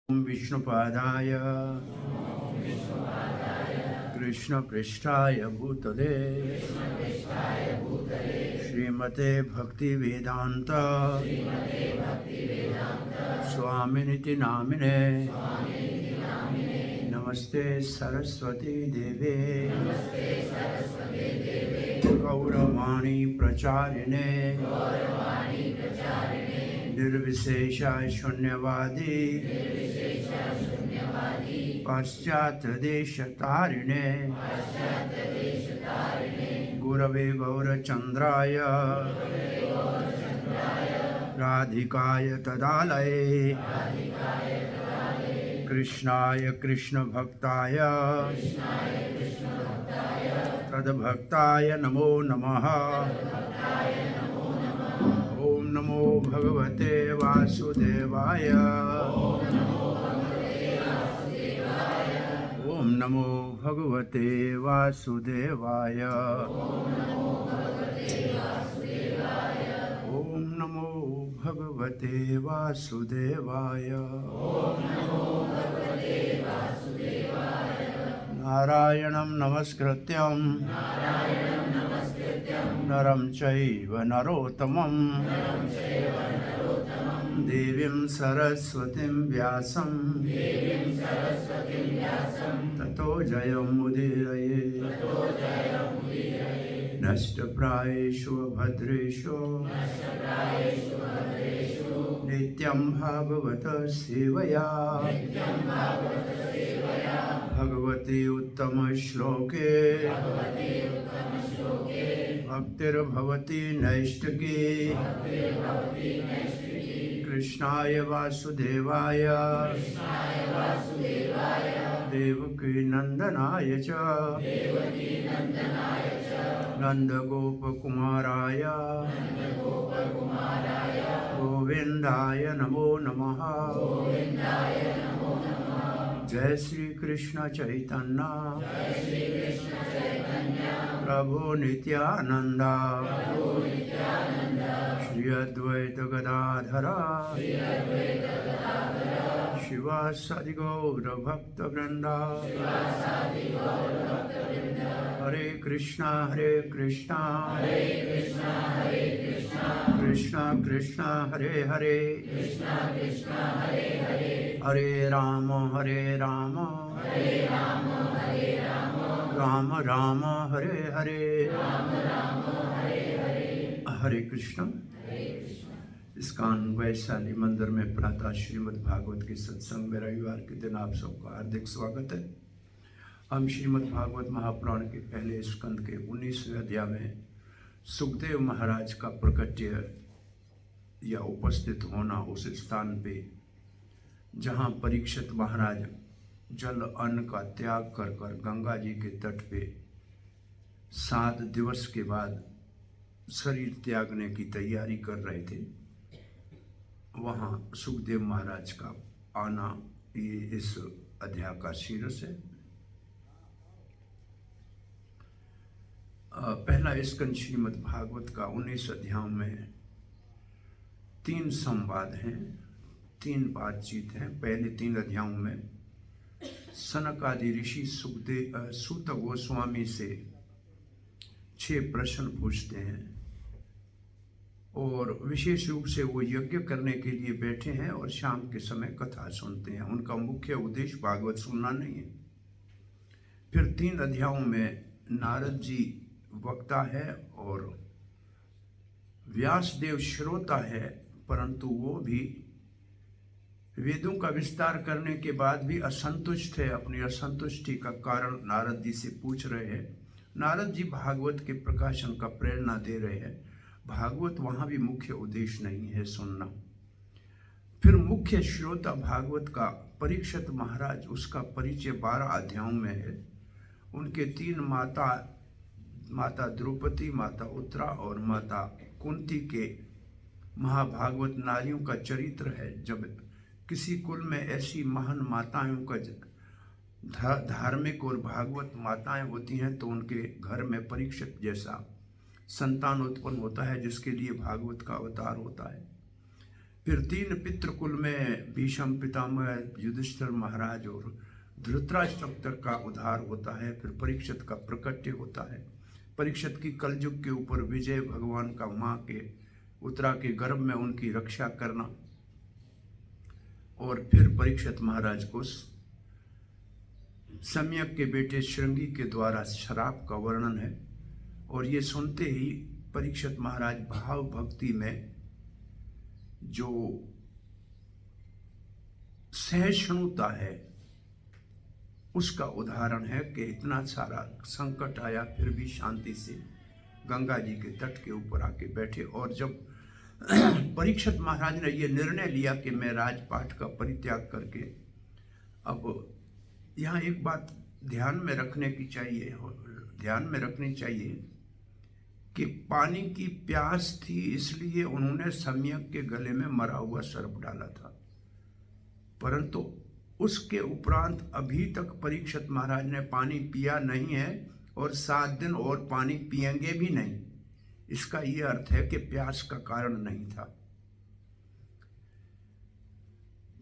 ओम विष्णुपादाय कृष्णपृष्ठाय भूतले श्रीमते भक्तिवेदांत स्वामिनिति नामिने नमस्ते सरस्वती देवे गौरवाणी प्रचारिणे निर्विशेष शून्यवादी पाश्चात्य देश तारिणे गुरवे गौरचंद्राय राधिकाय तदालये कृष्णाय कृष्ण भक्ताय तद्भक्ताय नमो नमः। ओम नमो भगवते वासुदेवाय ओम नमो भगवते वासुदेवाय ओम नमो भगवते वासुदेवाय। नारायणं नमस्कृत्यं नरं चैव नरोत्तमं देवीं सरस्वतीं व्यासं ततो जयमुदीरये। नष्टप्रायेषु भद्रेषु नित्यं भागवत सेवया भगवती उत्तम श्लोके भक्तिर्भवती नैष्ठिकी। कृष्णाय वासुदेवाय देवकी नंदनाय च नंदगोपकुमाराय गोविंदाय नमो नमः। जय श्री कृष्ण चैतन्य प्रभु नित्यानंद श्री अद्वैत गदाधर शिवासादि गौर भक्त वृंदा। हरे कृष्णा कृष्णा कृष्णा हरे हरे हरे राम राम राम हरे हरे। हरे कृष्ण। इस्कॉन वैशाली मंदिर में प्रातः श्रीमद् भागवत के सत्संग में रविवार के दिन आप सबका हार्दिक स्वागत है। हम श्रीमद् भागवत महापुराण के पहले स्कंद के 19वें अध्याय में सुखदेव महाराज का प्रकट्य या उपस्थित होना उस स्थान पे जहाँ परीक्षित महाराज जल अन्न का त्याग कर कर गंगा जी के तट पे 7 दिवस के बाद शरीर त्यागने की तैयारी कर रहे थे, वहाँ सुखदेव महाराज का आना ये इस अध्याय का शीर्ष है। पहला स्कंद श्रीमद् भागवत का 19 अध्याय में 3 संवाद हैं, 3 बातचीत हैं। पहले 3 अध्यायों में सनक आदि ऋषि सूत गोस्वामी से 6 प्रश्न पूछते हैं और विशेष रूप से वो यज्ञ करने के लिए बैठे हैं और शाम के समय कथा सुनते हैं। उनका मुख्य उद्देश्य भागवत सुनना नहीं है। फिर 3 अध्यायों में नारद जी वक्ता है और व्यासदेव श्रोता है, परंतु वो भी वेदों का विस्तार करने के बाद भी असंतुष्ट है। अपनी असंतुष्टि का कारण नारद जी से पूछ रहे हैं। नारद जी भागवत के प्रकाशन का प्रेरणा दे रहे हैं। भागवत वहाँ भी मुख्य उद्देश्य नहीं है सुनना। फिर मुख्य श्रोता भागवत का परीक्षित महाराज, उसका परिचय 12 अध्यायों में है। उनके 3 माता द्रौपदी, माता उत्तरा और माता कुंती के महाभागवत नारियों का चरित्र है। जब किसी कुल में ऐसी महान माताओं का धार्मिक और भागवत माताएं होती हैं तो उनके घर में परीक्षित जैसा संतान उत्पन्न होता है, जिसके लिए भागवत का अवतार होता है। फिर 3 पितृकुल में भीष्म पितामह, युधिष्ठिर महाराज और धृतराष्ट्र का उद्धार होता है। फिर परीक्षित का प्रकट्य होता है। परीक्षित की कलयुग के ऊपर विजय, भगवान का माँ के उत्तरा के गर्भ में उनकी रक्षा करना। और फिर परीक्षित महाराज को सम्यक के बेटे श्रृंगी के द्वारा शराब का वर्णन है। और ये सुनते ही परीक्षित महाराज भाव भक्ति में जो सहिष्णुता है उसका उदाहरण है कि इतना सारा संकट आया फिर भी शांति से गंगा जी के तट के ऊपर आके बैठे। और जब परीक्षित महाराज ने यह निर्णय लिया कि मैं राजपाट का परित्याग करके, अब यहाँ एक बात ध्यान में रखनी चाहिए कि पानी की प्यास थी, इसलिए उन्होंने सम्यक के गले में मरा हुआ सर्प डाला था। परंतु उसके उपरांत अभी तक परीक्षित महाराज ने पानी पिया नहीं है और 7 दिन और पानी पिएंगे भी नहीं। इसका यह अर्थ है कि प्यास का कारण नहीं था।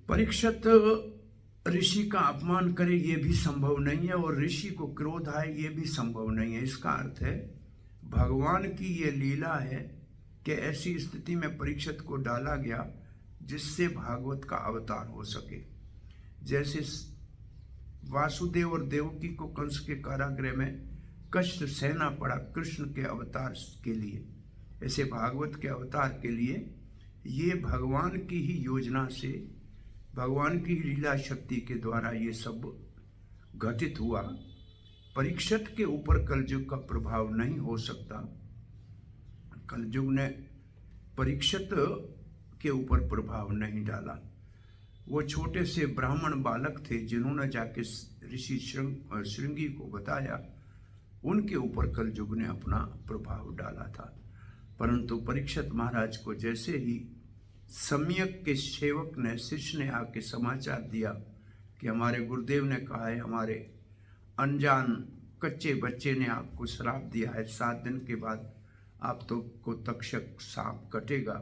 परीक्षित ऋषि का अपमान करे ये भी संभव नहीं है और ऋषि को क्रोध आए ये भी संभव नहीं है। इसका अर्थ है भगवान की ये लीला है कि ऐसी स्थिति में परीक्षित को डाला गया जिससे भागवत का अवतार हो सके। जैसे वासुदेव और देवकी को कंस के कारागृह में कष्ट सहना पड़ा कृष्ण के अवतार के लिए, ऐसे भागवत के अवतार के लिए ये भगवान की ही योजना से, भगवान की लीला शक्ति के द्वारा ये सब घटित हुआ। परीक्षित के ऊपर कलयुग का प्रभाव नहीं हो सकता। कलयुग ने परीक्षित के ऊपर प्रभाव नहीं डाला। वो छोटे से ब्राह्मण बालक थे जिन्होंने जाके ऋषि श्रृंगी को बताया, उनके ऊपर कलयुग ने अपना प्रभाव डाला था। परंतु परीक्षित महाराज को जैसे ही सम्यक के सेवक ने, शिष्य ने आके समाचार दिया कि हमारे गुरुदेव ने कहा है, हमारे अनजान कच्चे बच्चे ने आपको श्राप दिया है, 7 दिन के बाद आप तो को तक्षक सांप कटेगा,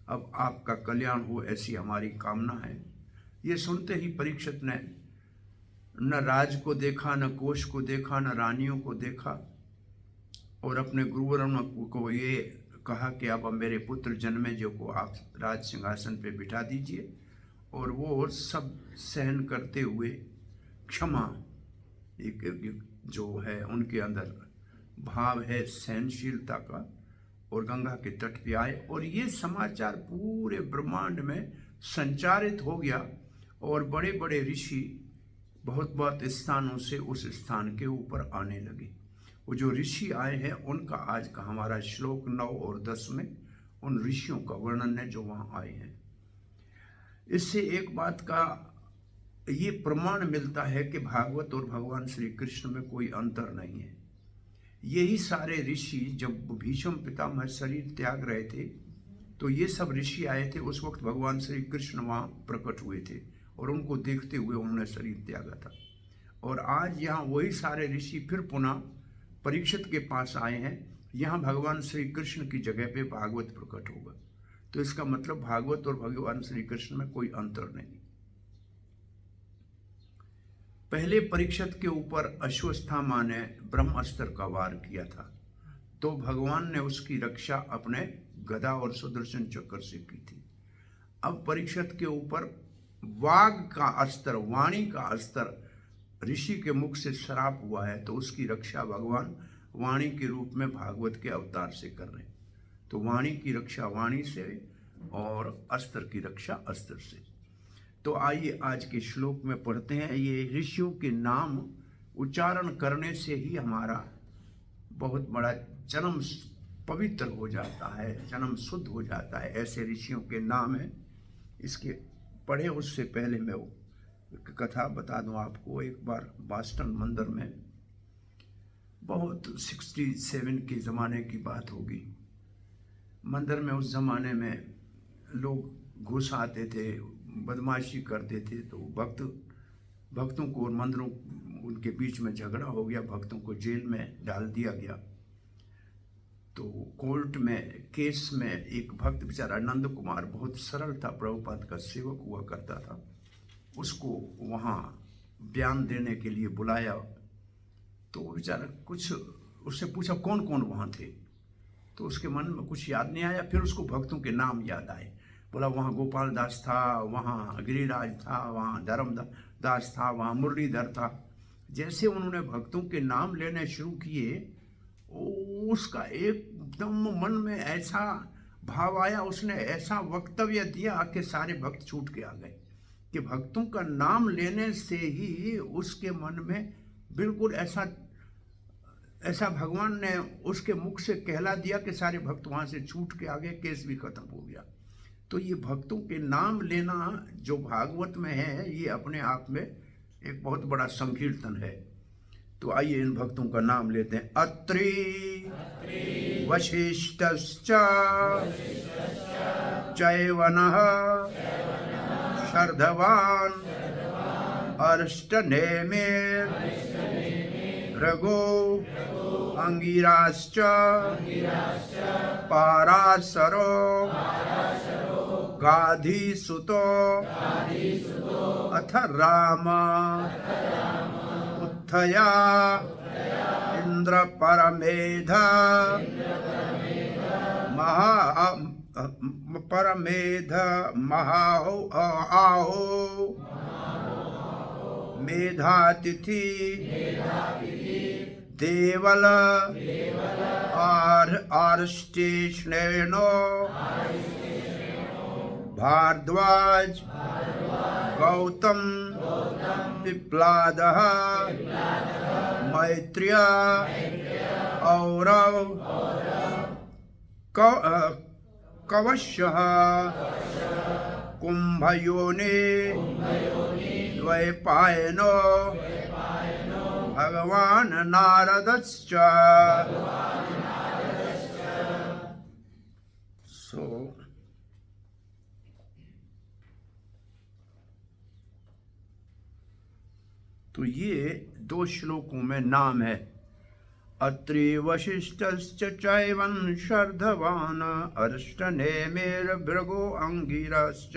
अब आपका कल्याण हो ऐसी हमारी कामना है। ये सुनते ही परीक्षित ने न राज को देखा, न कोश को देखा, न रानियों को देखा और अपने गुरुवरों को ये कहा कि अब मेरे पुत्र जन्मे जो को आप राज सिंहासन पे बिठा दीजिए। और वो सब सहन करते हुए क्षमा एक जो है उनके अंदर भाव है सहनशीलता का, और गंगा के तट पे आए और ये समाचार पूरे ब्रह्मांड में संचारित हो गया और बड़े बड़े ऋषि बहुत बहुत स्थानों से उस स्थान के ऊपर आने लगे। वो जो ऋषि आए हैं उनका आज का हमारा श्लोक 9 और 10 में उन ऋषियों का वर्णन है जो वहाँ आए हैं। इससे एक बात का ये प्रमाण मिलता है कि भागवत और भगवान श्री कृष्ण में कोई अंतर नहीं है। यही सारे ऋषि जब भीष्म पितामह शरीर त्याग रहे थे तो ये सब ऋषि आए थे, उस वक्त भगवान श्री कृष्ण वहाँ प्रकट हुए थे और उनको देखते हुए उन्होंने शरीर त्यागा था। और आज यहाँ वही सारे ऋषि फिर पुनः परीक्षित के पास आए हैं, यहाँ भगवान श्री कृष्ण की जगह पे भागवत प्रकट होगा। तो इसका मतलब भागवत और भगवान श्री कृष्ण में कोई अंतर नहीं। पहले परीक्षित के ऊपर अश्वत्थामा ने ब्रह्मास्त्र का वार किया था, तो भगवान ने उसकी रक्षा अपने गदा और सुदर्शन चक्र से की थी। अब परीक्षित के ऊपर वाग का अस्त्र, वाणी का अस्त्र ऋषि के मुख से श्राप हुआ है, तो उसकी रक्षा भगवान वाणी के रूप में भागवत के अवतार से कर रहे हैं। तो वाणी की रक्षा वाणी से और अस्त्र की रक्षा अस्त्र से। तो आइए आज के श्लोक में पढ़ते हैं। ये ऋषियों के नाम उच्चारण करने से ही हमारा बहुत बड़ा जन्म पवित्र हो जाता है, जन्म शुद्ध हो जाता है। ऐसे ऋषियों के नाम हैं। इसके पढ़े उससे पहले मैं वो कथा बता दूं आपको। एक बार बॉस्टन मंदिर में, बहुत 67 के ज़माने की बात होगी, मंदिर में उस ज़माने में लोग घुस आते थे, बदमाशी करते थे। तो भक्तों को और मंदिरों उनके बीच में झगड़ा हो गया, भक्तों को जेल में डाल दिया गया। तो कोर्ट में केस में एक भक्त बेचारा नंद कुमार बहुत सरल था, प्रभुपाद का सेवक हुआ करता था, उसको वहाँ बयान देने के लिए बुलाया। तो वो बेचारा कुछ उससे पूछा कौन कौन वहाँ थे, तो उसके मन में कुछ याद नहीं आया। फिर उसको भक्तों के नाम याद आए। बोला वहाँ गोपाल दास था, वहाँ गिरिराज था, वहाँ धर्मदास था, वहाँ मुरलीधर था। जैसे उन्होंने भक्तों के नाम लेने शुरू किए, उसका एकदम मन में ऐसा भाव आया, उसने ऐसा वक्तव्य दिया कि सारे भक्त छूट के आ गए कि भक्तों का नाम लेने से ही उसके मन में बिल्कुल ऐसा भगवान ने उसके मुख से कहला दिया कि सारे भक्त वहाँ से छूट के आ गए, केस भी खत्म हो गया। तो ये भक्तों के नाम लेना जो भागवत में है, ये अपने आप में एक बहुत बड़ा संकीर्तन है। तो आइए इन भक्तों का नाम लेते हैं। अत्रि वशिष्ठश्च चैवनः शर्धवान् अरिष्टनेमिर् भृगो अंगिराश्च पाराशरो गाधीसुतो अथ राम उत्थया इंद्र परमेध महाहो आहो मेधातिथि देवल आर्ष्टेष्णेनो भारद्वाज गौतम पिप्लादः मैत्रेय औरव कवशः कुंभयोनि द्वैपायनो भगवान नारदश्च। तो ये 2 श्लोकों में नाम है। अत्रि वशिष्ठश्च चैवन् शर्धवान् अरिष्टनेमिर्भृगो अंगिरश्च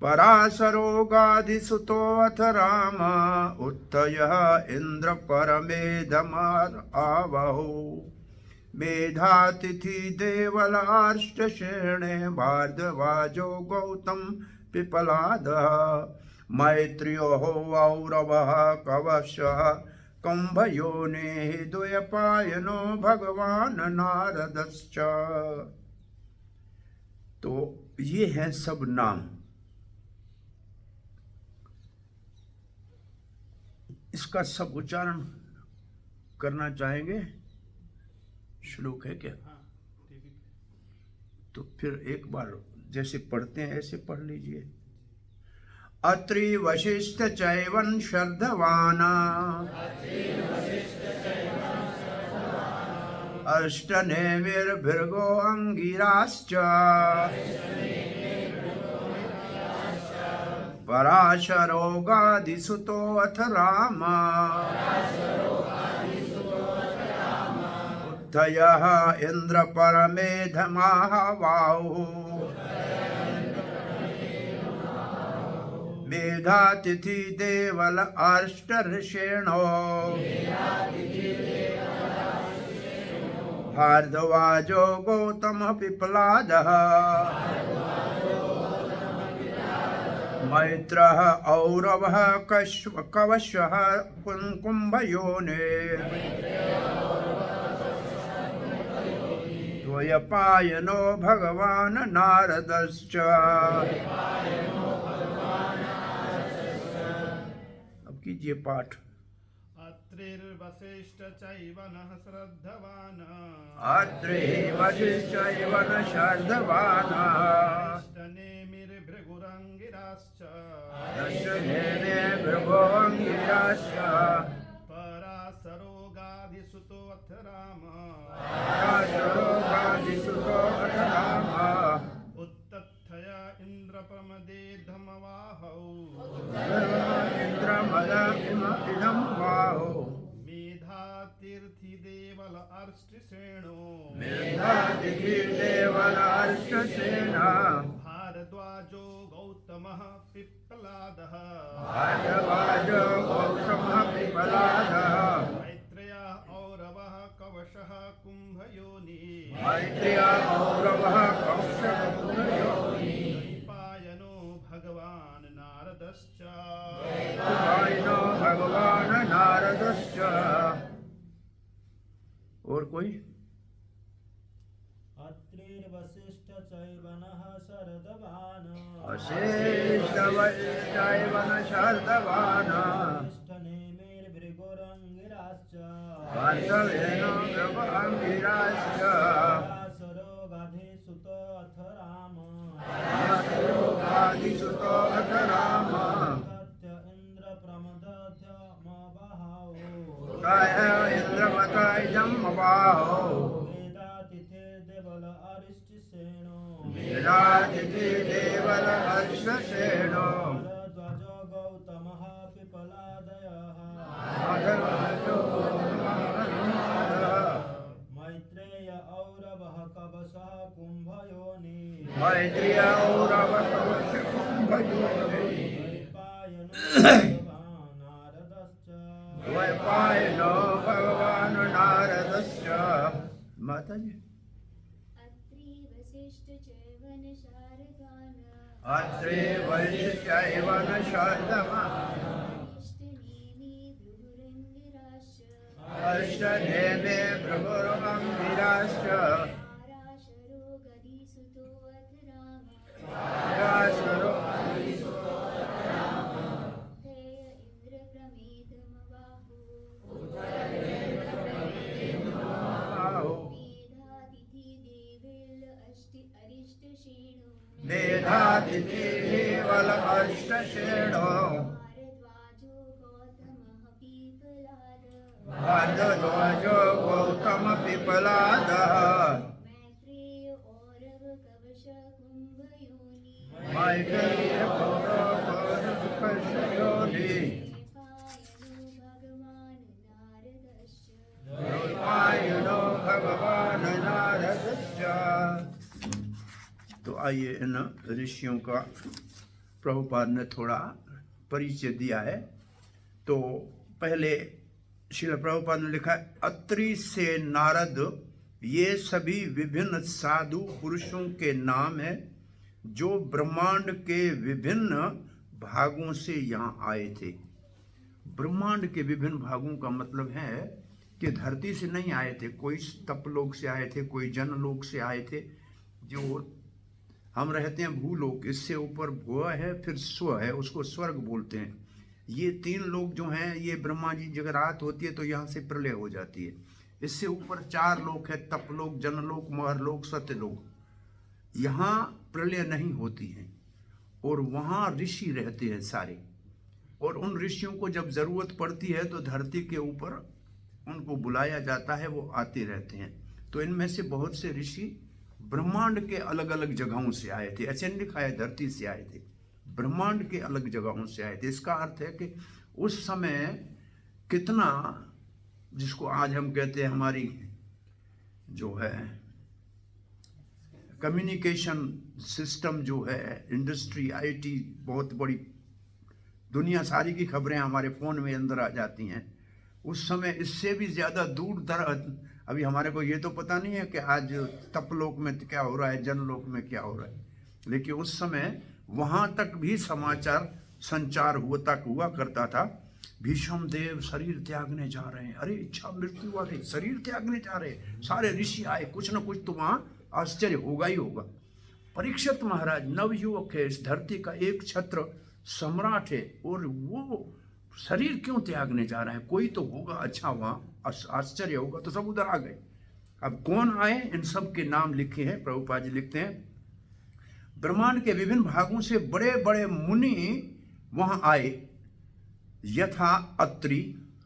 पराशरो गाधिसुतो अथ राम उत्थयः इंद्र परमेधमार आवहो मेधातिथि देवलार्ष्टशेणे भारद्वाजो गौतम पिपलादः मैत्रेयो औरवः कवशः कुंभयोनिः द्वैपायनो भगवान नारदश्च। तो ये हैं सब नाम। इसका सब उच्चारण करना चाहेंगे? श्लोक है क्या? तो फिर एक बार जैसे पढ़ते हैं ऐसे पढ़ लीजिए। अत्रि वशिष्ठ चैवन् शर्धवान् अरिष्टनेमिर्भृगो अंगिराश्च पराशरो गाधिसुतो अथ राम उत्थयः इंद्र परमेधमाहवाहुः मेधातिथि देवल आर्ष्टर्षेणो भारद्वाजो गौतम पिपलादः मैत्रः औरवः कवशः कुंभयोने द्वैपायनो भगवान नारदश्च। अब कीजिए पाठ। अत्रिर्वसिष्ठ चैवनः श्रद्धवान् अत्रि वशिष्ठ चैवन् श्रद्धवान् अरिष्टनेमिर्भृगुरङ्गिराश्च अरिष्टनेमिर्भृगुरङ्गिराश्च पराशरो गाधिसुतो अथ राम उत्तथया इन्द्रप्रमदेधमवाहौ मेधातीर्थि देवल आर्ष्टिसेनो मेधातिथिर्देवराष्ट्रसेना भारद्वाजो गौतमः पिप्पलादः भारद्वाजो गौतमः पिप्पलादः मैत्रेय औरवः कवशः कुम्भयोनि मैत्रेय औरवः कवशः कुम्भयोनि द्वैपायनो भगवान् नारदश्च द्वैपायनो भगवान् नारदश्च। और कोई? अत्रिर्वसिष्ठ चैव नः शरदवान् वसिष्ठवैश्चैव न शर्दवान् नेमिर्भृगुरङ्गिराश्च वार्तवेनो भृगुरङ्गिराश्च सरोगाधिसुतो अथ राम आदिसुतो अथ राम तत्य इन्द्रप्रमदध्यमवहौ उदय इन्द्रमतयमवाहो वेदातिथिर्देवल अरिष्टिसेनो वेदातिथिर्देवल हर्षसेनो भारद्वाजो गौतमः पिप्पलादयः माधवाजो मैत्रेय औरवः कवशः कुम्भयोनि मैत्रेय औरवः कवशः कुम्भयोनि द्वैपायनो भगवान् नारदश्च द्वैपायनो भगवान् नारदश्च। माता जी अत्रि वसिष्ठ चैव न शारदान अत्रे वैशिष्ट्यैव न शर्दवान् अरिष्टनेमि भृगुरङ्गिराश्च अष्टनेमे भृगुरङ्गिराश्च आराशरो गदिसुतो अथ राम पराशरो धेय इन्द्रप्रमेदमवाहो आहो मेधातिथिदेवेल अरिष्टसेनो मेधातिथिर्देवल अष्टसेनो भारद्वाजो गौतमः पीपलाद भारद्वाजो गौतमः पिप्पलादः मैत्रेय औरव कवश कुम्भयोनि मैत्रेय औरव कवशयोनि द्वैपायनो भगवान् द्वैपायनो भगवान् नारदश्च नारदश्च। तो आइए इन ऋषियों का प्रभुपाद ने थोड़ा परिचय दिया है। तो पहले श्रील प्रभुपाद ने लिखा है अत्रि से नारद ये सभी विभिन्न साधु पुरुषों के नाम है जो ब्रह्मांड के विभिन्न भागों से यहाँ आए थे। ब्रह्मांड के विभिन्न भागों का मतलब है कि धरती से नहीं आए थे, कोई तपलोक से आए थे, कोई जनलोक से आए थे। जो हम रहते हैं भूलोक, इससे ऊपर भुव है, फिर स्व है, उसको स्वर्ग बोलते हैं। ये तीन लोग जो हैं, ये ब्रह्मा जी जब रात होती है तो यहाँ से प्रलय हो जाती है। इससे ऊपर चार लोक है, तपलोक, जनलोक, महरलोक, सत्यलोक। यहाँ प्रलय नहीं होती है और वहाँ ऋषि रहते हैं सारे। और उन ऋषियों को जब जरूरत पड़ती है तो धरती के ऊपर उनको बुलाया जाता है, वो आते रहते हैं। तो इनमें से बहुत से ऋषि ब्रह्मांड के अलग अलग जगहों से आए थे। ऐसे नहीं लिखा है धरती से आए थे, ब्रह्मांड के अलग जगहों से आए थे। इसका अर्थ है कि उस समय कितना, जिसको आज हम कहते हैं हमारी जो है कम्युनिकेशन सिस्टम जो है, इंडस्ट्री, आईटी, बहुत बड़ी दुनिया सारी की खबरें हमारे फ़ोन में अंदर आ जाती हैं। उस समय इससे भी ज़्यादा दूर दराज, अभी हमारे को ये तो पता नहीं है कि आज तपलोक में क्या हो रहा है, जनलोक में क्या हो रहा है, लेकिन उस समय वहाँ तक भी समाचार संचार हुआ करता था। भीष्म देव शरीर त्यागने जा रहे हैं, अरे इच्छा मृत्यु वाले शरीर त्यागने जा रहे हैं, सारे ऋषि आए, कुछ ना कुछ तो वहाँ आश्चर्य होगा ही होगा। परीक्षित महाराज नवयुवक है, इस धरती का एक छत्र सम्राट है, और वो शरीर क्यों त्यागने जा रहे हैं, कोई तो होगा अच्छा, वहाँ आश्चर्य होगा। तो सब उधर आ गए। अब कौन आए, इन सब के नाम लिखे हैं। प्रभुपाद जी लिखते हैं ब्रह्मांड के विभिन्न भागों से बड़े बड़े मुनि वहाँ आए, यथा अत्रि।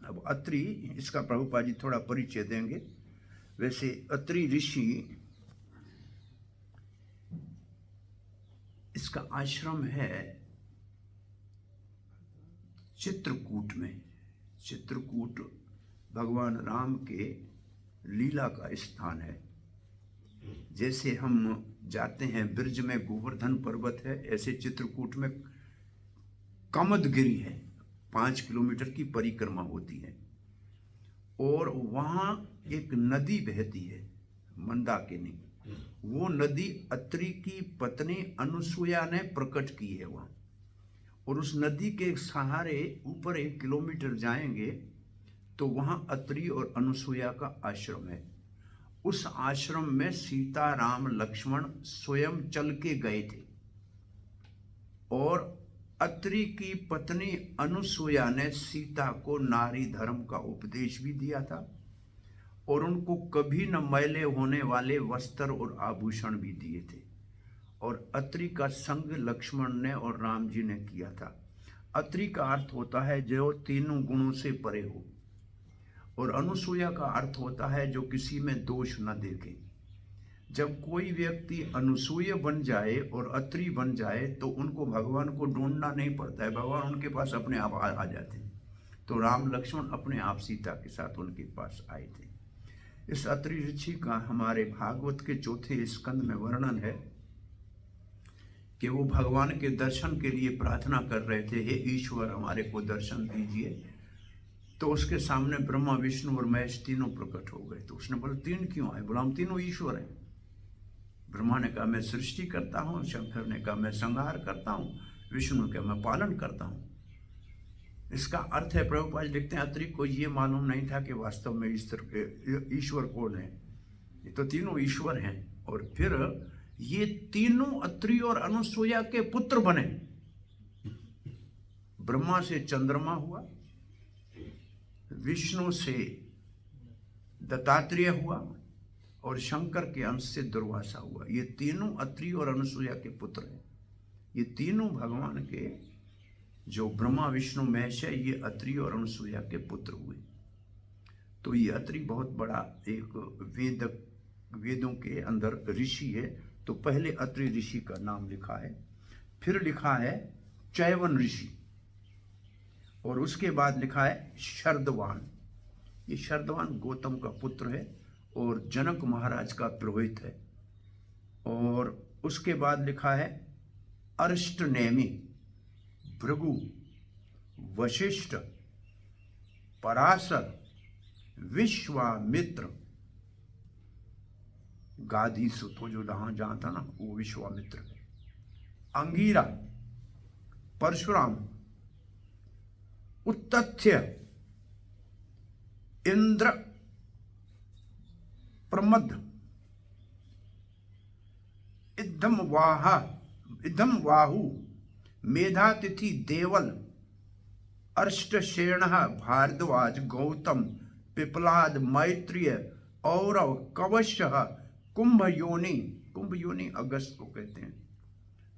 अब अत्रि, इसका प्रभुपाद जी थोड़ा परिचय देंगे। वैसे अत्रि ऋषि, इसका आश्रम है चित्रकूट में। चित्रकूट भगवान राम के लीला का स्थान है। जैसे हम जाते हैं ब्रज में गोवर्धन पर्वत है, ऐसे चित्रकूट में कामदगिरी है, 5 किलोमीटर की परिक्रमा होती है और वहाँ एक नदी बहती है मंदाकिनी। वो नदी अत्रि की पत्नी अनुसुईया ने प्रकट की है वहाँ, और उस नदी के सहारे ऊपर 1 किलोमीटर जाएंगे तो वहाँ अत्रि और अनुसुईया का आश्रम है। उस आश्रम में सीता राम लक्ष्मण स्वयं चल के गए थे और अत्रि की पत्नी अनुसुईया ने सीता को नारी धर्म का उपदेश भी दिया था और उनको कभी न मैले होने वाले वस्त्र और आभूषण भी दिए थे। और अत्रि का संग लक्ष्मण ने और राम जी ने किया था। अत्रि का अर्थ होता है जो तीनों गुणों से परे हो, और अनुसुईया का अर्थ होता है जो किसी में दोष न देखे। जब कोई व्यक्ति अनुसूय बन जाए और अत्रि बन जाए तो उनको भगवान को ढूंढना नहीं पड़ता है, भगवान उनके पास अपने आप आ जाते हैं। तो राम लक्ष्मण अपने आप सीता के साथ उनके पास आए थे। इस अत्रि ऋषि का हमारे भागवत के 4 स्कंद में वर्णन है कि वो भगवान के दर्शन के लिए प्रार्थना कर रहे थे, हे ईश्वर हमारे को दर्शन दीजिए। तो उसके सामने ब्रह्मा विष्णु और महेश तीनों प्रकट हो गए। तो उसने बोला 3 क्यों आए? बोला हम तीनों ईश्वर हैं। ब्रह्मा ने कहा मैं सृष्टि करता हूँ, शंकर ने कहा मैं संहार करता हूँ, विष्णु ने कहा मैं पालन करता हूँ। इसका अर्थ है, प्रभुपाद लिखते हैं, अत्रि को ये मालूम नहीं था कि वास्तव में ईश्वर कौन है। ये तो तीनों ईश्वर हैं। और फिर ये तीनों अत्रि और अनुसुईया के पुत्र बने। ब्रह्मा से चंद्रमा हुआ, विष्णु से दत्तात्रेय हुआ और शंकर के अंश से दुर्वासा हुआ। ये तीनों अत्रि और अनुसुईया के पुत्र हैं। ये तीनों भगवान के जो ब्रह्मा विष्णु महेश है, ये अत्रि और अनुसुईया के पुत्र हुए। तो ये अत्रि बहुत बड़ा एक वेदों के अंदर ऋषि है। तो पहले अत्रि ऋषि का नाम लिखा है, फिर लिखा है चैवन ऋषि, और उसके बाद लिखा है शरदवान। ये शरदवान गौतम का पुत्र है और जनक महाराज का पुरोहित है। और उसके बाद लिखा है अरिष्टनेमि, भृगु, वशिष्ठ, पराशर, विश्वामित्र, गाधी सुतो जो जहां था ना वो विश्वामित्र है, अंगीरा, परशुराम, उत्तथ्य, इंद्र, प्रमद, इद्धम वाहु, मेधातिथि, देवल, अर्ष्टशेण, भारद्वाज, गौतम, पिपलाद, मैत्रेय, औरव, कवशः, कुंभयोनि, कुंभयोनि अगस्त को कहते हैं,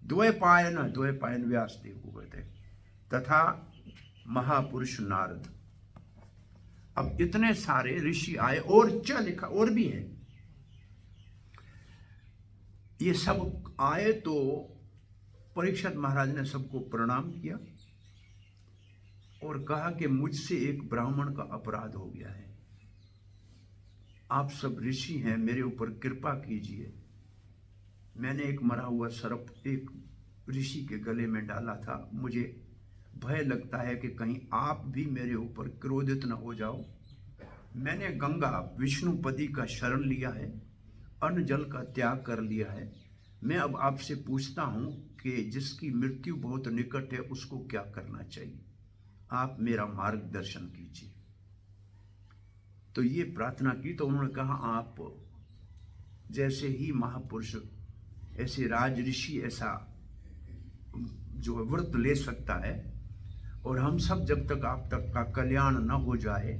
द्वैपायन व्यासदेव को कहते हैं, तथा महापुरुष नारद। अब इतने सारे ऋषि आए और क्या लिखा और भी है। ये सब आए तो परीक्षित महाराज ने सबको प्रणाम किया और कहा कि मुझसे एक ब्राह्मण का अपराध हो गया है, आप सब ऋषि हैं, मेरे ऊपर कृपा कीजिए। मैंने एक मरा हुआ सर्प एक ऋषि के गले में डाला था, मुझे भय लगता है कि कहीं आप भी मेरे ऊपर क्रोधित न हो जाओ। मैंने गंगा विष्णुपति का शरण लिया है, अन्न जल का त्याग कर लिया है। मैं अब आपसे पूछता हूँ कि जिसकी मृत्यु बहुत निकट है उसको क्या करना चाहिए, आप मेरा मार्गदर्शन कीजिए। तो ये प्रार्थना की तो उन्होंने कहा आप जैसे ही महापुरुष, ऐसे राज ऋषि ऐसा जो व्रत ले सकता है, और हम सब जब तक आप तक का कल्याण न हो जाए,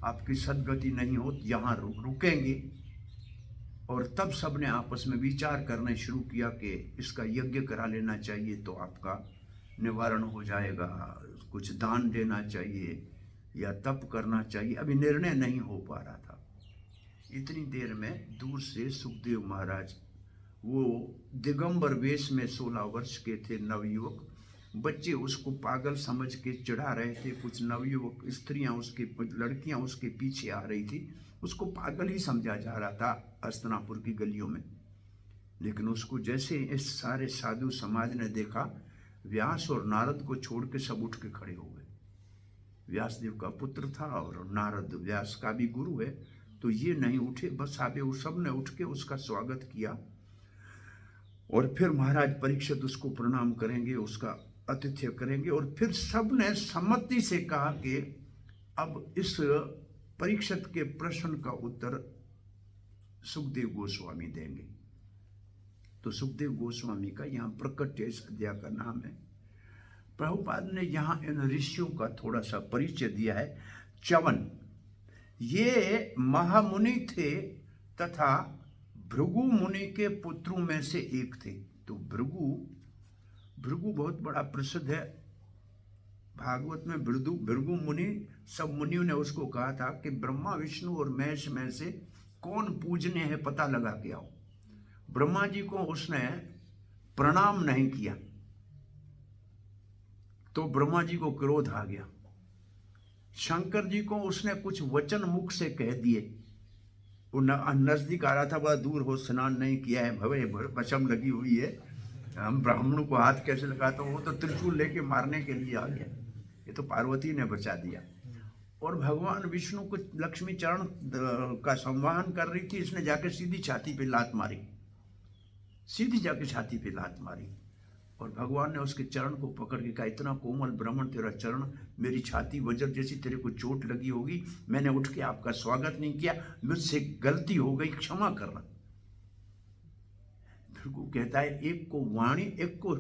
आपकी सद्गति नहीं हो, यहाँ रुकेंगे। और तब सब ने आपस में विचार करना शुरू किया कि इसका यज्ञ करा लेना चाहिए तो आपका निवारण हो जाएगा, कुछ दान देना चाहिए या तप करना चाहिए। अभी निर्णय नहीं हो पा रहा था। इतनी देर में दूर से सुखदेव महाराज, वो दिगंबर वेश में 16 वर्ष के थे नवयुवक, बच्चे उसको पागल समझ के चिढ़ा रहे थे, कुछ नवयुवक स्त्रियां उसके, लड़कियां उसके पीछे आ रही थी, उसको पागल ही समझा जा रहा था हस्तिनापुर की गलियों में। लेकिन उसको जैसे इस सारे साधु समाज ने देखा, व्यास और नारद को छोड़ के सब उठ के खड़े हो गए। व्यासदेव का पुत्र था और नारद व्यास का भी गुरु है, तो ये नहीं उठे, बस आगे वो सब ने उठ के उसका स्वागत किया। और फिर महाराज परीक्षित उसको प्रणाम करेंगे, उसका आतिथ्य करेंगे, और फिर सब ने सम्मति से कहा कि अब इस परीक्षित के प्रश्न का उत्तर सुखदेव गोस्वामी देंगे। तो सुखदेव गोस्वामी का यहाँ प्रकट इस अध्याय का नाम है। प्रभुपाद ने यहाँ इन ऋषियों का थोड़ा सा परिचय दिया है। च्यवन ये महामुनि थे तथा भृगु मुनि के पुत्रों में से एक थे। तो भृगु बहुत बड़ा प्रसिद्ध है भागवत में। भृगु मुनि, सब मुनियों ने उसको कहा था कि ब्रह्मा विष्णु और महेश में से कौन पूजने है पता लगा के आओ। ब्रह्मा जी को उसने प्रणाम नहीं किया तो ब्रह्मा जी को क्रोध आ गया। शंकर जी को उसने कुछ वचन मुख से कह दिए, वो नजदीक आ रहा था, बड़ा दूर हो, स्नान नहीं किया है, भवे वशम लगी हुई है, हम ब्राह्मणों को हाथ कैसे लगाता, वो तो त्रिशूल लेके मारने के लिए आ गया। ये तो पार्वती ने बचा दिया। और भगवान विष्णु को लक्ष्मी चरण का संवाहन कर रही थी, इसने जाके सीधी छाती पे लात मारी, सीधी जाके छाती पे लात मारी। और भगवान ने उसके चरण को पकड़ के कहा, इतना कोमल ब्राह्मण तेरा चरण, मेरी छाती वज्र जैसी, तेरे को चोट लगी होगी, मैंने उठ के आपका स्वागत नहीं किया, मुझसे गलती हो गई, क्षमा करना। भृगु कहता है, एक को वाणी, एक को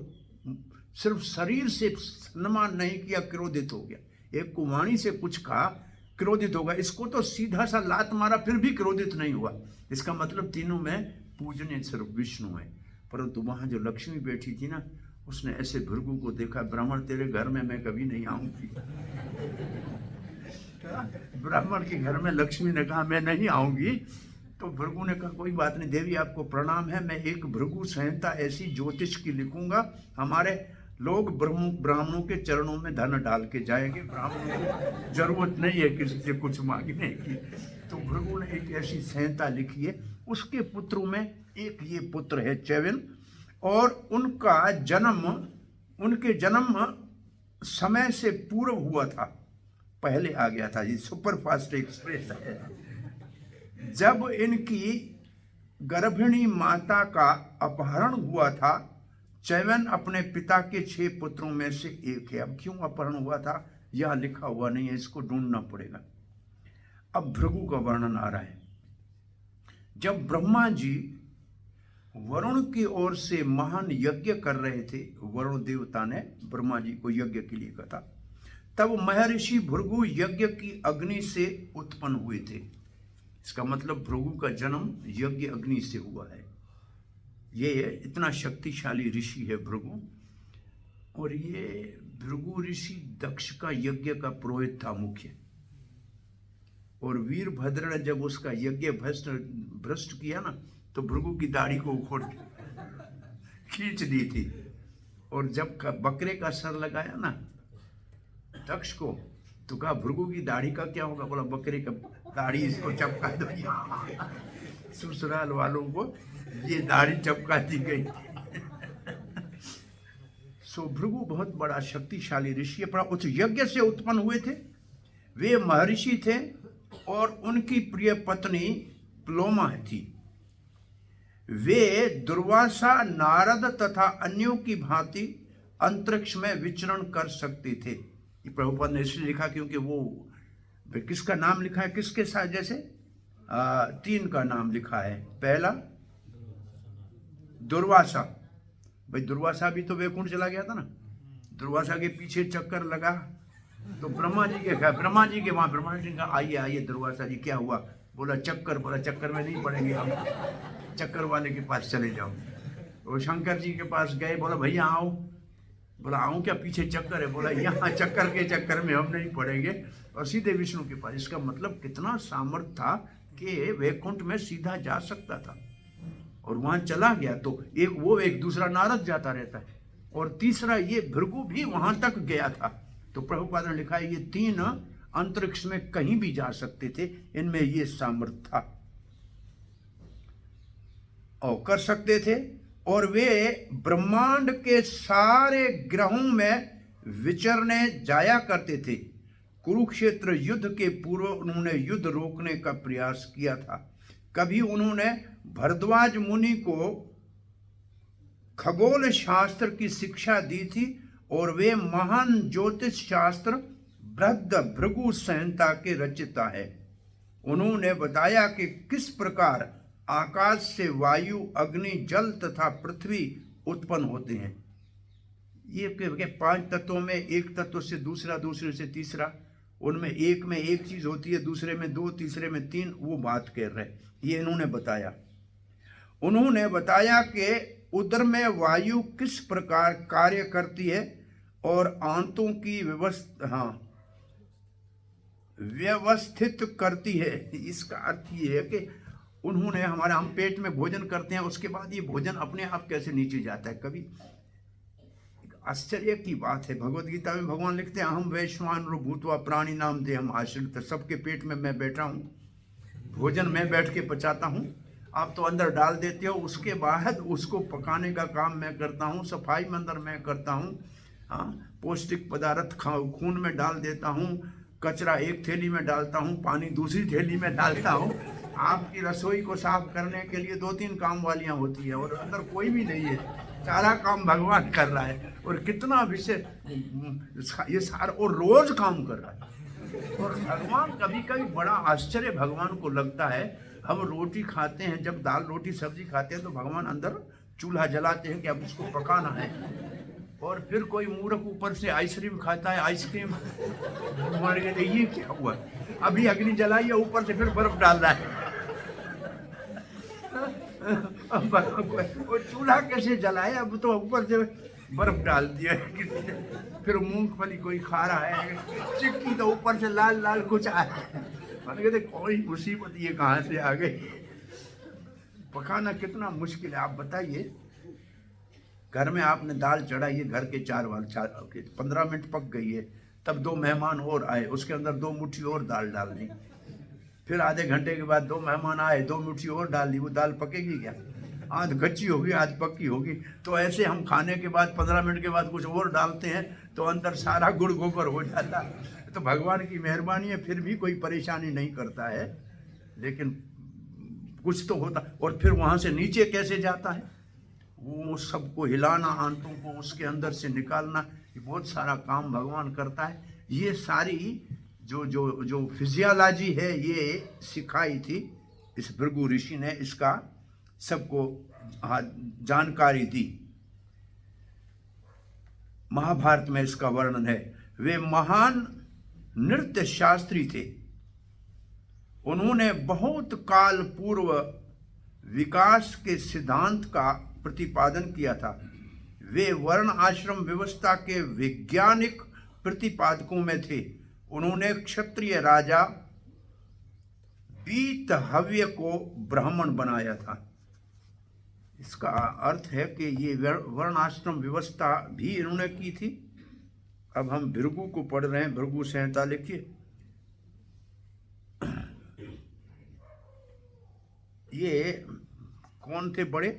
सिर्फ शरीर से सम्मान नहीं किया, क्रोधित हो गया। एक को वाणी से कुछ कहा, क्रोधित होगा। इसको तो सीधा सा लात मारा, फिर भी क्रोधित नहीं हुआ। इसका मतलब तीनों में पूजने सिर्फ विष्णु है। परंतु वहां जो लक्ष्मी बैठी थी ना, उसने ऐसे भृगु को देखा, ब्राह्मण तेरे घर में मैं कभी नहीं आऊंगी। ब्राह्मण के घर में लक्ष्मी ने कहा मैं नहीं आऊंगी। तो भृगु ने कहा कोई बात नहीं देवी, आपको प्रणाम है, मैं एक भृगु संहिता ऐसी ज्योतिष की लिखूंगा, हमारे लोग ब्राह्मणों के चरणों में धन डाल के जाएंगे, ब्राह्मणों को जरूरत नहीं है किसी से कुछ मांगने की। तो भृगु ने एक ऐसी संहिता लिखी है। उसके पुत्रों में एक ये पुत्र है च्यवन, और उनके जन्म समय से पूर्व हुआ था, पहले आ गया था। ये सुपरफास्ट एक्सप्रेस है। जब इनकी गर्भिणी माता का अपहरण हुआ था, च्यवन अपने पिता के 6 पुत्रों में से एक है। अब क्यों अपहरण हुआ था यह लिखा हुआ नहीं है, इसको ढूंढना पड़ेगा। अब भृगु का वर्णन आ रहा है। जब ब्रह्मा जी वरुण की ओर से महान यज्ञ कर रहे थे, वरुण देवता ने ब्रह्मा जी को यज्ञ के लिए कहा, तब महर्षि भृगु यज्ञ की अग्नि से उत्पन्न हुए थे। इसका मतलब भृगु का जन्म यज्ञ अग्नि से हुआ है। ये इतना शक्तिशाली ऋषि है भृगु। और ये भृगु ऋषि दक्ष का यज्ञ का पुरोहित था मुख्य। और वीरभद्र ने जब उसका यज्ञ भ्रष्ट किया ना, तो भृगु की दाढ़ी को उखोड़ खींच दी थी। और जब बकरे का सर लगाया ना दक्ष को, तो कहा भृगु की दाढ़ी का क्या होगा? बोला बकरे का दाढ़ी इसको चपका दो। ससुराल वालों को ये दाढ़ी चपका दी गई। सो भृगु बहुत बड़ा शक्तिशाली ऋषि है, उस यज्ञ से उत्पन्न हुए थे। वे महर्षि थे और उनकी प्रिय पत्नी प्लोमा थी। वे दुर्वासा, नारद तथा अन्यों की भांति अंतरिक्ष में विचरण कर सकते थे। ये प्रभुपाद ने इसलिए लिखा क्योंकि वो किसका नाम लिखा है किसके साथ, जैसे 3 का नाम लिखा है। पहला दुर्वासा, भाई दुर्वासा भी तो वैकुंठ चला गया था ना, दुर्वासा के पीछे चक्कर लगा तो ब्रह्मा जी के वहां ब्रह्मा जी ने कहा आइए आइए दुर्वासा जी क्या हुआ? बोला चक्कर में नहीं पड़ेंगे हम, चक्कर वाले के पास चले जाओ। वो शंकर जी के पास गए, बोला भैया आओ। बोला आऊं क्या, पीछे चक्कर है? बोला यहाँ चक्कर में हम नहीं पड़ेंगे, और सीधे विष्णु के पास। इसका मतलब कितना सामर्थ्य था कि वैकुंठ में सीधा जा सकता था। और वहां चला गया तो एक दूसरा नारद जाता रहता है। और तीसरा ये भृगु भी वहां तक गया था। तो प्रभुपाद ने लिखा है ये 3 अंतरिक्ष में कहीं भी जा सकते थे, इनमें ये सामर्थ्य था और कर सकते थे। और वे ब्रह्मांड के सारे ग्रहों में विचरने जाया करते थे। कुरुक्षेत्र युद्ध के पूर्व उन्होंने युद्ध रोकने का प्रयास किया था। कभी उन्होंने भरद्वाज मुनि को खगोल शास्त्र की शिक्षा दी थी और वे महान ज्योतिष शास्त्र बृहद भृगु संहिता के रचयिता है। उन्होंने बताया कि किस प्रकार आकाश से वायु, अग्नि, जल तथा पृथ्वी उत्पन्न होते हैं। ये 5 तत्वों में एक तत्व से दूसरा, दूसरे से तीसरा, उनमें एक में एक चीज होती है, दूसरे में 2, तीसरे में 3, वो बात कर रहे, ये इन्होंने बताया। उन्होंने बताया कि उदर में वायु किस प्रकार कार्य करती है और आंतों की व्यवस्थित करती है। इसका अर्थ ये है कि उन्होंने हम पेट में भोजन करते हैं, उसके बाद ये भोजन अपने आप कैसे नीचे जाता है। कभी आश्चर्य की बात है, भगवत गीता में भगवान लिखते हैं अहम वैश्वानरो भूत्वा प्राणी नाम देहम आश्रित। सबके पेट में मैं बैठा हूँ, भोजन मैं बैठ के पचाता हूँ, आप तो अंदर डाल देते हो, उसके बाद उसको पकाने का काम मैं करता हूँ, सफाई में अंदर मैं करता हूँ, हाँ, पौष्टिक पदार्थ खून में डाल देता हूँ, कचरा एक थैली में डालता हूँ, पानी दूसरी थैली में डालता हूँ। आपकी रसोई को साफ करने के लिए 2-3 काम वालियाँ होती है और अंदर कोई भी नहीं है, सारा काम भगवान कर रहा है। और कितना विषय ये सारा, और रोज काम कर रहा है। और भगवान कभी कभी बड़ा आश्चर्य भगवान को लगता है, हम रोटी खाते हैं, जब दाल रोटी सब्जी खाते हैं तो भगवान अंदर चूल्हा जलाते हैं कि अब उसको पकाना है। और फिर कोई मूर्ख ऊपर से आइसक्रीम खाता है, आइसक्रीम भगवान कहते ये क्या हुआ, अभी अग्नि जलाई है, ऊपर से फिर बर्फ डाल रहा है। और चूल्हा कैसे जलाए, अब तो ऊपर से बर्फ डाल दिया। फिर मूंगफली कोई खा रहा है, चिक्की तो ऊपर से लाल लाल कुछ आया। मैंने कहते कोई मुसीबत ये कहाँ से आ गई। पकाना कितना मुश्किल है, आप बताइए। घर में आपने दाल चढ़ाई है, घर के 15 मिनट पक गई है, तब 2 मेहमान और आए, उसके अंदर 2 मुट्ठी और दाल डाल दी। फिर आधे घंटे के बाद 2 मेहमान आए, 2 मुट्ठी और डाल दी, वो दाल पकेगी क्या? आध कच्ची होगी, आध पक्की होगी। तो ऐसे हम खाने के बाद 15 मिनट के बाद कुछ और डालते हैं तो अंदर सारा गुड़ गोबर हो जाता। तो भगवान की मेहरबानी है, फिर भी कोई परेशानी नहीं करता है, लेकिन कुछ तो होता। और फिर वहाँ से नीचे कैसे जाता है, वो सबको हिलाना, आंतों को उसके अंदर से निकालना, ये बहुत सारा काम भगवान करता है। ये सारी जो फिजियोलॉजी है ये सिखाई थी इस भृगु ऋषि ने, इसका सबको जानकारी दी। महाभारत में इसका वर्णन है। वे महान नृत्य शास्त्री थे। उन्होंने बहुत काल पूर्व विकास के सिद्धांत का प्रतिपादन किया था। वे वर्ण आश्रम व्यवस्था के वैज्ञानिक प्रतिपादकों में थे। उन्होंने क्षत्रिय राजा वीतहव्य को ब्राह्मण बनाया था। इसका अर्थ है कि ये वर्ण आश्रम व्यवस्था भी इन्होंने की थी। अब हम भृगु को पढ़ रहे हैं, भृगु संहिता लिखिए। ये कौन थे बड़े?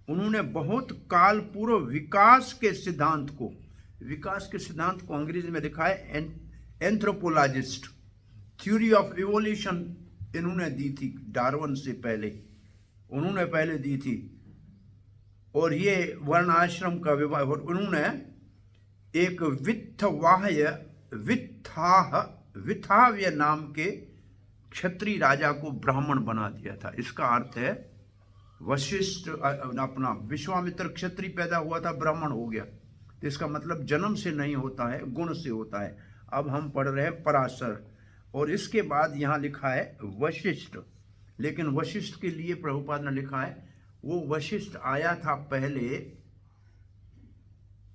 उन्होंने बहुत काल पूर्व विकास के सिद्धांत को अंग्रेजी में लिखा है एंथ्रोपोलॉजिस्ट, थ्योरी ऑफ इवोल्यूशन इन्होंने दी थी। डार्विन से पहले उन्होंने पहले दी थी। और ये वर्ण आश्रम का विवाह, उन्होंने एक विथाव्य नाम के क्षत्रिय राजा को ब्राह्मण बना दिया था। इसका अर्थ है वशिष्ठ अपना विश्वामित्र क्षत्रिय पैदा हुआ था, ब्राह्मण हो गया। तो इसका मतलब जन्म से नहीं होता है, गुण से होता है। अब हम पढ़ रहे हैं पराशर, और इसके बाद यहाँ लिखा है वशिष्ठ। लेकिन वशिष्ठ के लिए प्रभुपाद ने लिखा है वो वशिष्ठ आया था पहले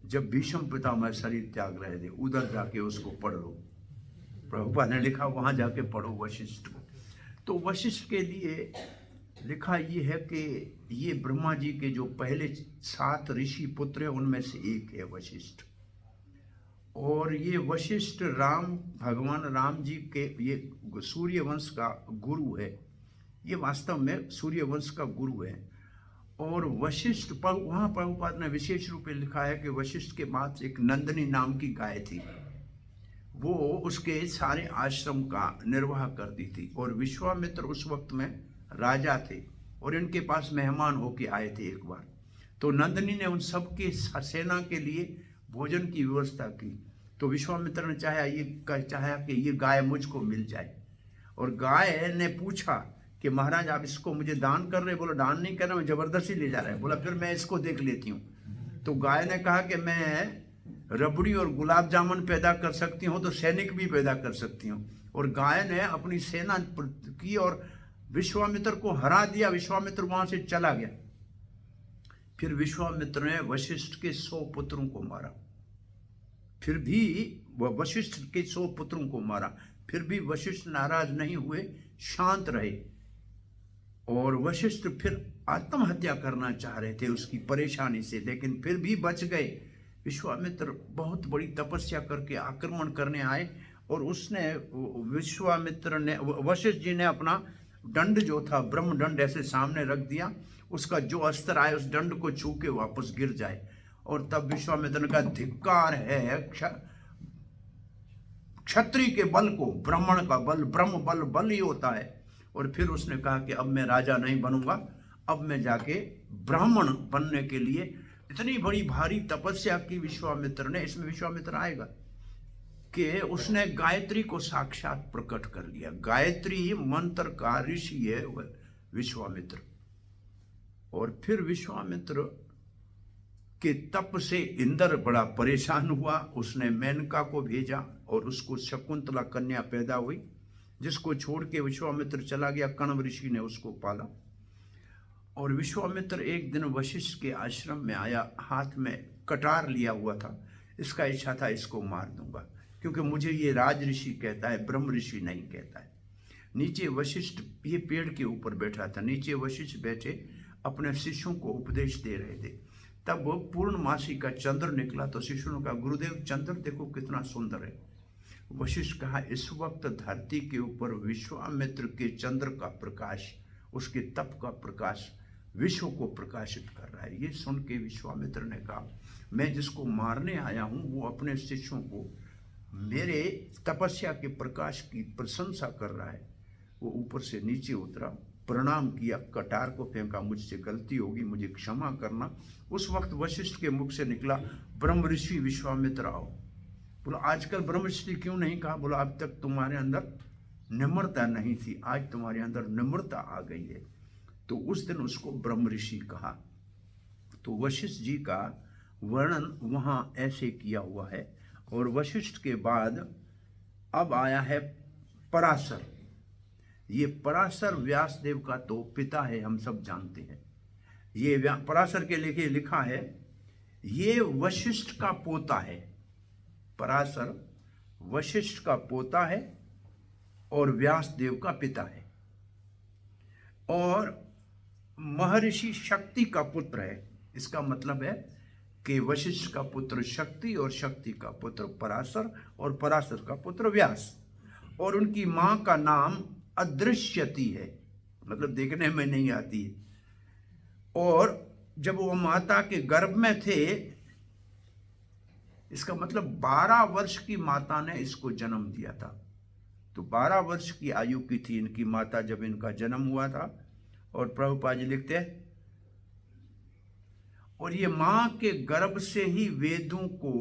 जब भीष्म पितामह शरीर त्याग रहे थे, उधर जाके उसको पढ़ लो। प्रभुपाद ने लिखा वहां जाके पढ़ो वशिष्ठ को। तो वशिष्ठ के लिए लिखा ये है कि ये ब्रह्मा जी के जो पहले 7 ऋषि पुत्र हैं उनमें से एक है वशिष्ठ। और ये वशिष्ठ भगवान राम जी के ये सूर्य वंश का गुरु है। ये वास्तव में सूर्य वंश का गुरु है। और वशिष्ठ वहाँ प्रभुपाद ने विशेष रूप से लिखा है कि वशिष्ठ के बाद एक नंदिनी नाम की गाय थी, वो उसके सारे आश्रम का निर्वाह करती थी। और विश्वामित्र उस वक्त में राजा थे और इनके पास मेहमान होके आए थे एक बार। तो नंदिनी ने उन सब के सेना के लिए भोजन की व्यवस्था की। तो विश्वामित्र ने चाहा कि ये गाय मुझको मिल जाए। और गाय ने पूछा कि महाराज आप इसको मुझे दान कर रहे? बोला दान नहीं कर रहा, मैं जबरदस्ती ले जा रहा है। बोला फिर मैं इसको देख लेती हूँ। तो गाय ने कहा कि मैं रबड़ी और गुलाब जामुन पैदा कर सकती हूँ तो सैनिक भी पैदा कर सकती हूँ। और गाय ने अपनी सेना की और विश्वामित्र को हरा दिया। विश्वामित्र वहां से चला गया। फिर विश्वामित्र ने वशिष्ठ के 100 पुत्रों को मारा। फिर भी वह वशिष्ठ के 100 पुत्रों को मारा। फिर भी वशिष्ठ नाराज नहीं हुए, शांत रहे। और वशिष्ठ फिर आत्महत्या करना चाह रहे थे उसकी परेशानी से, लेकिन फिर भी बच गए। विश्वामित्र बहुत बड़ी तपस्या करके आक्रमण करने आए और वशिष्ठ जी ने अपना दंड जो था ब्रह्म दंड ऐसे सामने रख दिया। उसका जो अस्त्र आए उस दंड को छू के वापस गिर जाए। और तब विश्वामित्र का धिक्कार है क्षत्रिय के बल को, ब्राह्मण का बल, ब्रह्म बल ही होता है। और फिर उसने कहा कि अब मैं राजा नहीं बनूंगा, अब मैं जाके ब्राह्मण बनने के लिए इतनी बड़ी भारी तपस्या की विश्वामित्र ने। इसमें विश्वामित्र आएगा कि उसने गायत्री को साक्षात प्रकट कर लिया। गायत्री मंत्र का ऋषि है विश्वामित्र। और फिर विश्वामित्र के तप से इंद्र बड़ा परेशान हुआ। उसने मेनका को भेजा और उसको शकुंतला कन्या पैदा हुई, जिसको छोड़ के विश्वामित्र चला गया। कण्व ऋषि ने उसको पाला। और विश्वामित्र एक दिन वशिष्ठ के आश्रम में आया, हाथ में कटार लिया हुआ था। इसका इच्छा था इसको मार दूंगा, क्योंकि मुझे ये राज ऋषि कहता है, ब्रह्म ऋषि नहीं कहता है। नीचे वशिष्ठ ये पेड़ के ऊपर बैठा था। नीचे वशिष्ठ बैठे अपने शिष्यों को उपदेश दे रहे थे। तब वो पूर्णमासी का चंद्र निकला तो शिष्यों ने कहा गुरुदेव चंद्र देखो कितना सुंदर है। वशिष्ठ कहा इस वक्त धरती के ऊपर विश्वामित्र के चंद्र का प्रकाश, उसके तप का प्रकाश विश्व को प्रकाशित कर रहा है। ये सुन के विश्वामित्र ने कहा मैं जिसको मारने आया हूँ वो अपने शिष्यों को मेरे तपस्या के प्रकाश की प्रशंसा कर रहा है। वो ऊपर से नीचे उतरा, प्रणाम किया, कटार को फेंका, मुझसे गलती होगी, मुझे क्षमा करना। उस वक्त वशिष्ठ के मुख से निकला ब्रह्म ऋषि विश्वामित्र आओ। बोला आजकल ब्रह्म ऋषि क्यों नहीं कहा? बोला अब तक तुम्हारे अंदर निम्रता नहीं थी, आज तुम्हारे अंदर निम्रता आ गई है। तो उस दिन उसको ब्रह्म ऋषि कहा। तो वशिष्ठ जी का वर्णन वहाँ ऐसे किया हुआ है। और वशिष्ठ के बाद अब आया है पराशर। ये पराशर व्यासदेव का तो पिता है, हम सब जानते हैं। ये पराशर के लेके लिखा है ये वशिष्ठ का पोता है। पराशर वशिष्ठ का पोता है और व्यासदेव का पिता है। और महर्षि शक्ति का पुत्र है। इसका मतलब है कि वशिष्ठ का पुत्र शक्ति और शक्ति का पुत्र पराशर और पराशर का पुत्र व्यास। और उनकी मां का नाम अदृश्यति है, मतलब देखने में नहीं आती है। और जब वो माता के गर्भ में थे, इसका मतलब 12 वर्ष की माता ने इसको जन्म दिया था। तो 12 वर्ष की आयु की थी इनकी माता जब इनका जन्म हुआ था। और प्रभुपाद जी लिखते हैं और ये मां के गर्भ से ही वेदों को,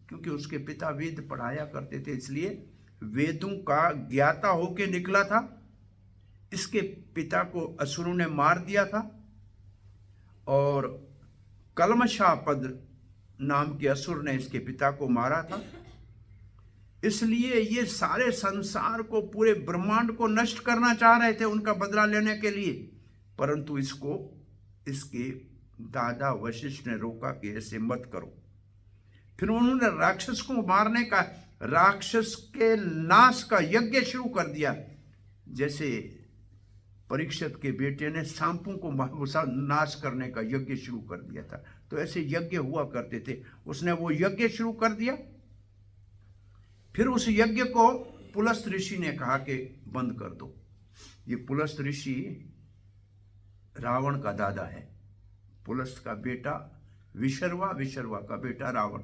क्योंकि उसके पिता वेद पढ़ाया करते थे इसलिए वेदों का ज्ञाता होके निकला था। इसके पिता को असुरों ने मार दिया था और कलमशापद नाम के असुर ने इसके पिता को मारा था। इसलिए ये सारे संसार को, पूरे ब्रह्मांड को नष्ट करना चाह रहे थे उनका बदला लेने के लिए। परंतु इसको इसके दादा वशिष्ठ ने रोका कि ऐसे मत करो। फिर उन्होंने राक्षस को मारने का, राक्षस के नाश का यज्ञ शुरू कर दिया। जैसे परीक्षित के बेटे ने सांपों को नाश करने का यज्ञ शुरू कर दिया था। तो ऐसे यज्ञ हुआ करते थे, उसने वो यज्ञ शुरू कर दिया। फिर उस यज्ञ को पुलस्त ऋषि ने कहा कि बंद कर दो। ये पुलस्त ऋषि रावण का दादा है, पुलस्त का बेटा विशर्वा, विशर्वा का बेटा रावण।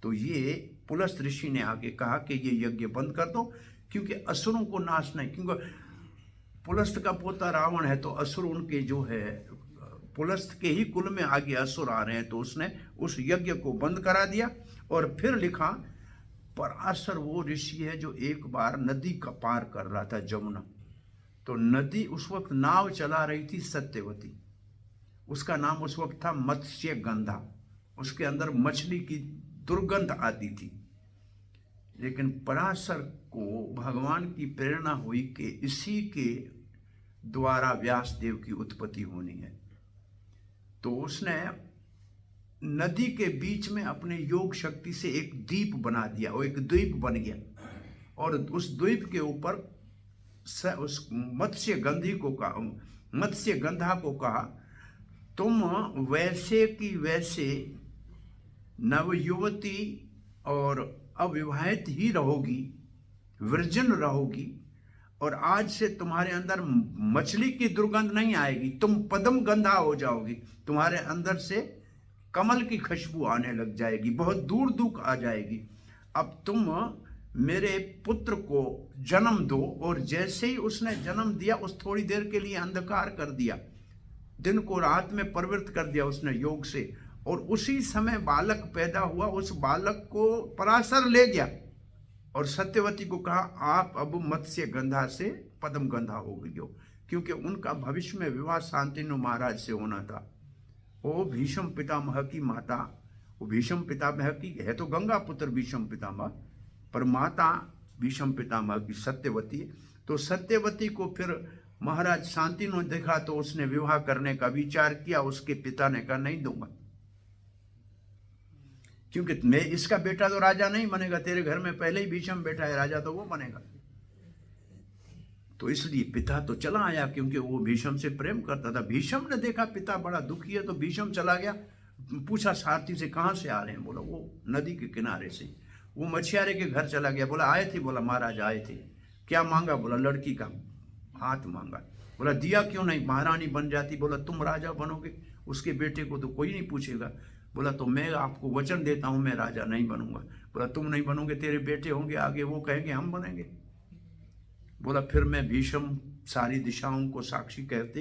तो ये पुलस्त ऋषि ने आके कहा कि ये यज्ञ बंद कर दो, क्योंकि असुरों को नाश नहीं, क्योंकि पुलस्त का पोता रावण है तो असुर उनके जो है, पुलस्त के ही कुल में आगे असुर आ रहे हैं। तो उसने उस यज्ञ को बंद करा दिया। और फिर लिखा, पराशर वो ऋषि है जो एक बार नदी का पार कर रहा था, जमुना। तो नदी उस वक्त नाव चला रही थी सत्यवती, उसका नाम उस वक्त था मत्स्य गंधा। उसके अंदर मछली की दुर्गंध आती थी। लेकिन पराशर को भगवान की प्रेरणा हुई कि इसी के द्वारा व्यास देव की उत्पत्ति होनी है। तो उसने नदी के बीच में अपने योग शक्ति से एक द्वीप बना दिया, वो एक द्वीप बन गया। और उस द्वीप के ऊपर उस मत्स्य गंधा को कहा, तुम वैसे की वैसे नवयुवती और अविवाहित ही रहोगी, वर्जिन रहोगी, और आज से तुम्हारे अंदर मछली की दुर्गंध नहीं आएगी, तुम पद्म गंधा हो जाओगी, तुम्हारे अंदर से कमल की खुशबू आने लग जाएगी, बहुत दूर दूर आ जाएगी। अब तुम मेरे पुत्र को जन्म दो। और जैसे ही उसने जन्म दिया, उस थोड़ी देर के लिए अंधकार कर दिया, दिन को रात में परिवर्तित कर दिया उसने योग से। और उसी समय बालक पैदा हुआ। उस बालक को पराशर ले गया और सत्यवती को कहा, आप अब मत्स्य गंधा से पद्म गंधा हो गई हो, क्योंकि उनका भविष्य में विवाह शांतनु महाराज से होना था। वो भीष्म पितामह की माता, वो भीष्म पितामह की है तो गंगा पुत्र भीष्म पितामह, पर माता भीष्म पितामह की सत्यवती। तो सत्यवती को फिर महाराज शांतनु देखा तो उसने विवाह करने का विचार किया। उसके पिता ने कहा, नहीं दूंगा, क्योंकि मैं इसका बेटा तो राजा नहीं बनेगा, तेरे घर में पहले ही भीष्म बेटा है, राजा तो वो बनेगा। तो इसलिए पिता तो चला आया, क्योंकि वो भीष्म से प्रेम करता था। भीष्म ने देखा पिता बड़ा दुखी है, तो भीष्म चला गया, पूछा सारथी से कहाँ से आ रहे हैं, बोला वो नदी के किनारे से। वो मछियारे के घर चला गया, बोला आए थे, बोला महाराज आए थे, क्या मांगा, बोला लड़की का हाथ मांगा। बोला दिया क्यों नहीं, महारानी बन जाती। बोला तुम राजा बनोगे, उसके बेटे को तो कोई नहीं पूछेगा। बोला तो मैं आपको वचन देता हूं, मैं राजा नहीं बनूंगा। बोला तुम नहीं बनोगे, तेरे बेटे होंगे आगे, वो कहेंगे हम बनेंगे। बोला फिर मैं भीष्म सारी दिशाओं को साक्षी कहते,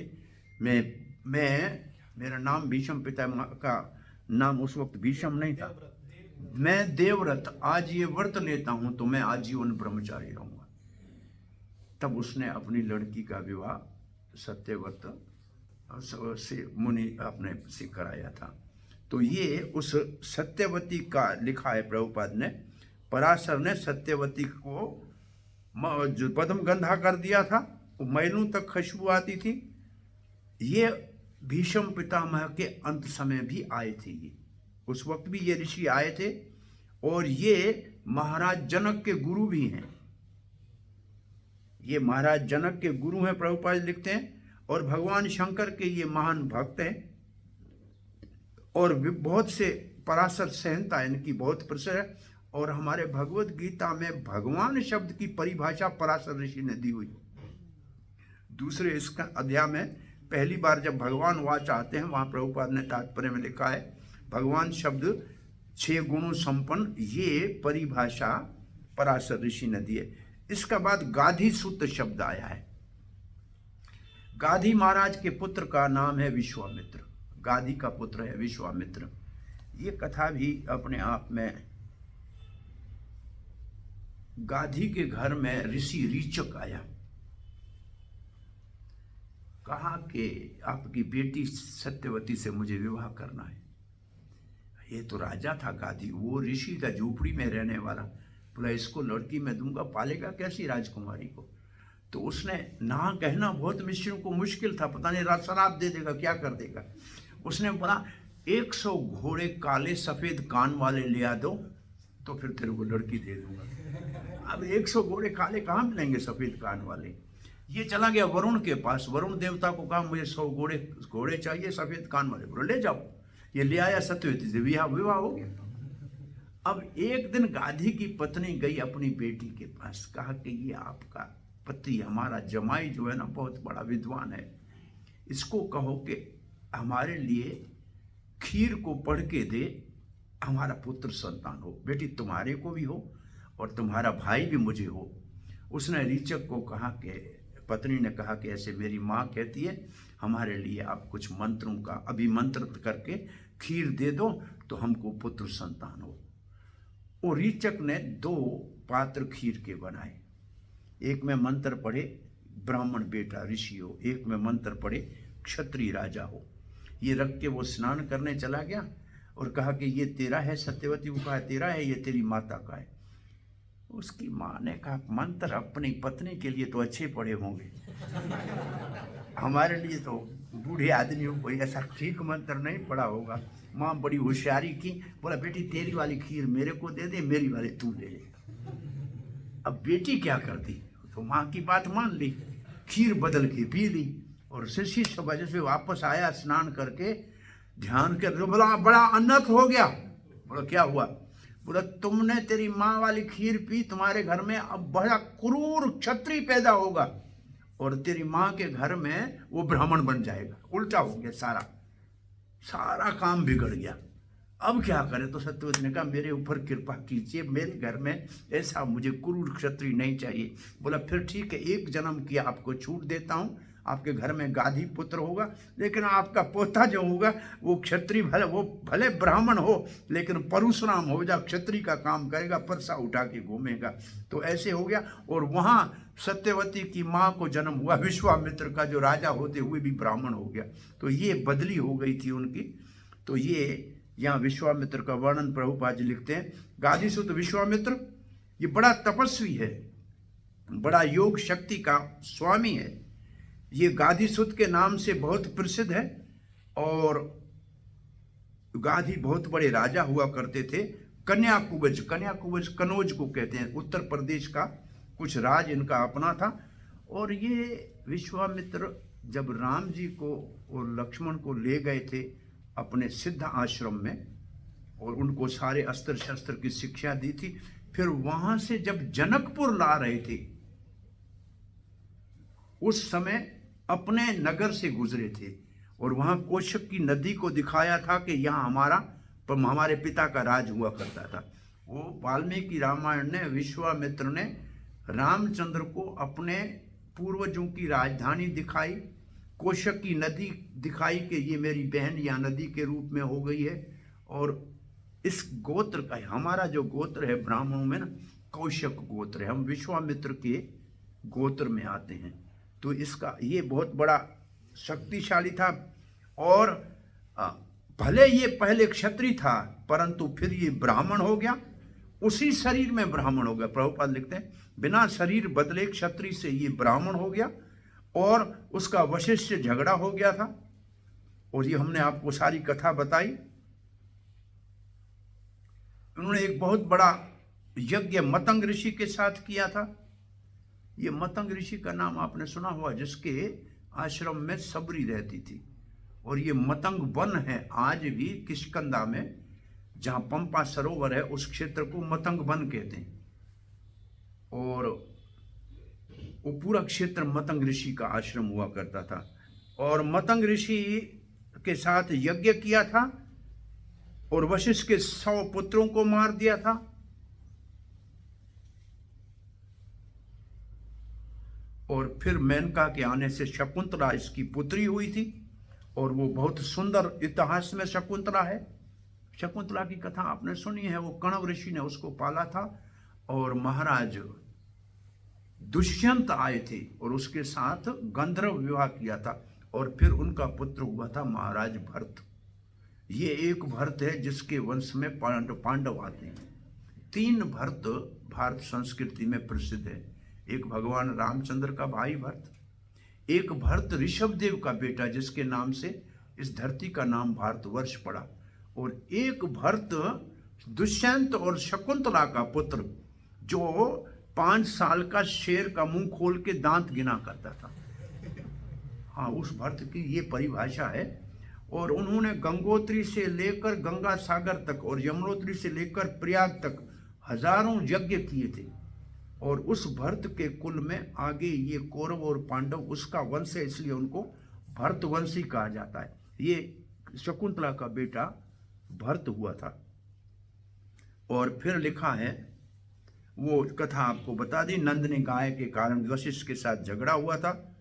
मेरा नाम भीष्म पिता का नाम उस वक्त भीष्म नहीं था, मैं देवव्रत आज ये व्रत लेता हूं तो मैं आजीवन ब्रह्मचारी रहूंगा। तब उसने अपनी लड़की का विवाह सत्यव्रत से मुनि अपने से कराया था। तो ये उस सत्यवती का लिखा है प्रभुपाद ने। पराशर ने सत्यवती को जो पद्म गंधा कर दिया था, वो मैलों तक खुशबू आती थी। ये भीष्म पितामह के अंत समय भी आए थे, ये उस वक्त भी ये ऋषि आए थे। और ये महाराज जनक के गुरु भी हैं, ये महाराज जनक के गुरु हैं, प्रभुपाद लिखते हैं। और भगवान शंकर के ये महान भक्त हैं। और बहुत से पराशर संहिता इनकी बहुत प्रसिद्ध है। और हमारे भगवत गीता में भगवान शब्द की परिभाषा पराशर ऋषि ने दी हुई। दूसरे इसका अध्याय में पहली बार जब भगवान वाच आते हैं, वहाँ प्रभुपाद ने तात्पर्य में लिखा है भगवान शब्द 6 गुणों संपन्न, ये परिभाषा पराशर ऋषि ने दी है। इसका बाद गाधी सूत्र शब्द आया है। गाधी महाराज के पुत्र का नाम है विश्वामित्र, गाधी का पुत्र है विश्वामित्र। ये कथा भी अपने आप में, गाधी के घर में ऋषि रीचक आया, कहा कि आपकी बेटी सत्यवती से मुझे विवाह करना है। ये तो राजा था गाधी, वो ऋषि का झोपड़ी में रहने वाला। बोला इसको लड़की में दूंगा, पालेगा कैसी राजकुमारी को। तो उसने ना कहना बहुत मिश्रों को मुश्किल था, पता नहीं शराब दे देगा क्या कर देगा। उसने बोला 100 घोड़े काले सफेद कान वाले ले आ दो तो फिर तेरे को लड़की दे दूंगा। अब 100 घोड़े काले कहाँ मिलेंगे सफेद कान वाले। ये चला गया वरुण के पास। वरुण देवता को कहा मुझे 100 घोड़े चाहिए सफेद कान वाले। बोले ले जाओ। ये ले आया सत्यवती से, विवाह हो गया। अब एक दिन गाधी की पत्नी गई अपनी बेटी के पास, कहा कि ये आपका पति हमारा जमाई जो है ना बहुत बड़ा विद्वान है, इसको कहो कि हमारे लिए खीर को पढ़ के दे, हमारा पुत्र संतान हो। बेटी तुम्हारे को भी हो और तुम्हारा भाई भी मुझे हो। उसने रीचक को कहा कि पत्नी ने कहा कि ऐसे मेरी माँ कहती है, हमारे लिए आप कुछ मंत्रों का अभिमंत्रित करके खीर दे दो तो हमको पुत्र संतान हो। वो रीचक ने 2 पात्र खीर के बनाए। एक में मंत्र पढ़े ब्राह्मण बेटा ऋषि हो, एक में मंत्र पढ़े क्षत्रिय राजा हो। ये रख के वो स्नान करने चला गया और कहा कि ये तेरा है सत्यवती। वो कहा तेरा है, ये तेरी माता का है। उसकी माँ ने कहा मंत्र अपनी पत्नी के लिए तो अच्छे पढ़े होंगे, हमारे लिए तो बूढ़े आदमी को कोई ऐसा ठीक मंत्र नहीं पढ़ा होगा। माँ बड़ी होशियारी की, बोला बेटी तेरी वाली खीर मेरे को दे दे, मेरी वाली तू ले ले। अब बेटी क्या करती, तो माँ की बात मान ली, खीर बदल के पी ली। और शिष्य सब वजह से वापस आया स्नान करके, ध्यान कर, बोला बड़ा अनर्थ हो गया। बोला क्या हुआ? बोला तुमने तेरी माँ वाली खीर पी, तुम्हारे घर में अब बड़ा क्रूर क्षत्रिय पैदा होगा और तेरी माँ के घर में वो ब्राह्मण बन जाएगा। उल्टा हो गया, सारा काम बिगड़ गया। अब क्या करें? तो सत्यवती ने कहा मेरे ऊपर कृपा कीजिए, मेरे घर में ऐसा मुझे क्रूर क्षत्रिय नहीं चाहिए। बोला फिर ठीक है, 1 जन्म की आपको छूट देता हूँ, आपके घर में गाधी पुत्र होगा, लेकिन आपका पोता जो होगा वो क्षत्रिय भले ब्राह्मण हो लेकिन परशुराम हो जा, क्षत्रिय का काम करेगा, परसा उठा के घूमेगा। तो ऐसे हो गया। और वहाँ सत्यवती की माँ को जन्म हुआ विश्वामित्र का, जो राजा होते हुए भी ब्राह्मण हो गया। तो ये बदली हो गई थी उनकी। तो ये यहाँ विश्वामित्र का वर्णन प्रभुपाद जी लिखते हैं। गादीसुत विश्वामित्र ये बड़ा तपस्वी है, बड़ा योग शक्ति का स्वामी है। ये गादीसुत के नाम से बहुत प्रसिद्ध है। और गाधी बहुत बड़े राजा हुआ करते थे। कन्याकुब्ज कनौज को कहते हैं, उत्तर प्रदेश का कुछ राज इनका अपना था। और ये विश्वामित्र जब राम जी को और लक्ष्मण को ले गए थे अपने सिद्ध आश्रम में और उनको सारे अस्त्र शस्त्र की शिक्षा दी थी, फिर वहां से जब जनकपुर ला रहे थे उस समय अपने नगर से गुजरे थे और वहां कौशिक की नदी को दिखाया था कि यहाँ हमारे पिता का राज हुआ करता था। वो वाल्मीकि रामायण ने विश्वामित्र ने रामचंद्र को अपने पूर्वजों की राजधानी दिखाई, कौशिक की नदी दिखाई कि ये मेरी बहन या नदी के रूप में हो गई है। और इस गोत्र का, हमारा जो गोत्र है ब्राह्मणों में ना, कौशिक गोत्र है, हम विश्वामित्र के गोत्र में आते हैं। तो इसका ये बहुत बड़ा शक्तिशाली था। और भले ये पहले क्षत्रिय था परंतु फिर ये ब्राह्मण हो गया, उसी शरीर में ब्राह्मण हो गया। प्रभुपाद लिखते हैं बिना शरीर बदले क्षत्रिय से ये ब्राह्मण हो गया और उसका वशिष्ठ से झगड़ा हो गया था। और ये हमने आपको सारी कथा बताई। उन्होंने एक बहुत बड़ा यज्ञ मतंग ऋषि के साथ किया था। ये मतंग ऋषि का नाम आपने सुना हुआ, जिसके आश्रम में सबरी रहती थी। और ये मतंग वन है आज भी किष्किंधा में, जहाँ पंपा सरोवर है उस क्षेत्र को मतंग वन कहते हैं। और वो पूरा क्षेत्र मतंग ऋषि का आश्रम हुआ करता था। और मतंग ऋषि के साथ यज्ञ किया था और वशिष्ठ के 100 पुत्रों को मार दिया था। और फिर मेनका के आने से शकुंतला इसकी पुत्री हुई थी। और वो बहुत सुंदर, इतिहास में शकुंतला है। शकुंतला की कथा आपने सुनी है। वो कण्व ऋषि ने उसको पाला था और महाराज दुष्यंत आए थे और उसके साथ गंधर्व विवाह किया था। और फिर उनका पुत्र हुआ था महाराज भरत। ये एक भरत है जिसके वंश में पांडव आते हैं। 3 भरत भारत संस्कृति में प्रसिद्ध है। एक भगवान रामचंद्र का भाई भरत, एक भरत ऋषभदेव का बेटा जिसके नाम से इस धरती का नाम भारतवर्ष पड़ा, और एक भरत दुष्यंत और शकुंतला का पुत्र जो 5 साल का शेर का मुंह खोल के दांत गिना करता था। हाँ, उस भर्त की ये परिभाषा है। और उन्होंने गंगोत्री से लेकर गंगा सागर तक और यमुनोत्री से लेकर प्रयाग तक हजारों यज्ञ किए थे। और उस भर्त के कुल में आगे ये कौरव और पांडव उसका वंश है, इसलिए उनको भर्तवंशी कहा जाता है। ये शकुंतला का बेटा भर्त हुआ था। और फिर लिखा है, वो कथा आपको बता दी, नंद ने गाय के कारण वशिष्ठ के साथ झगड़ा हुआ था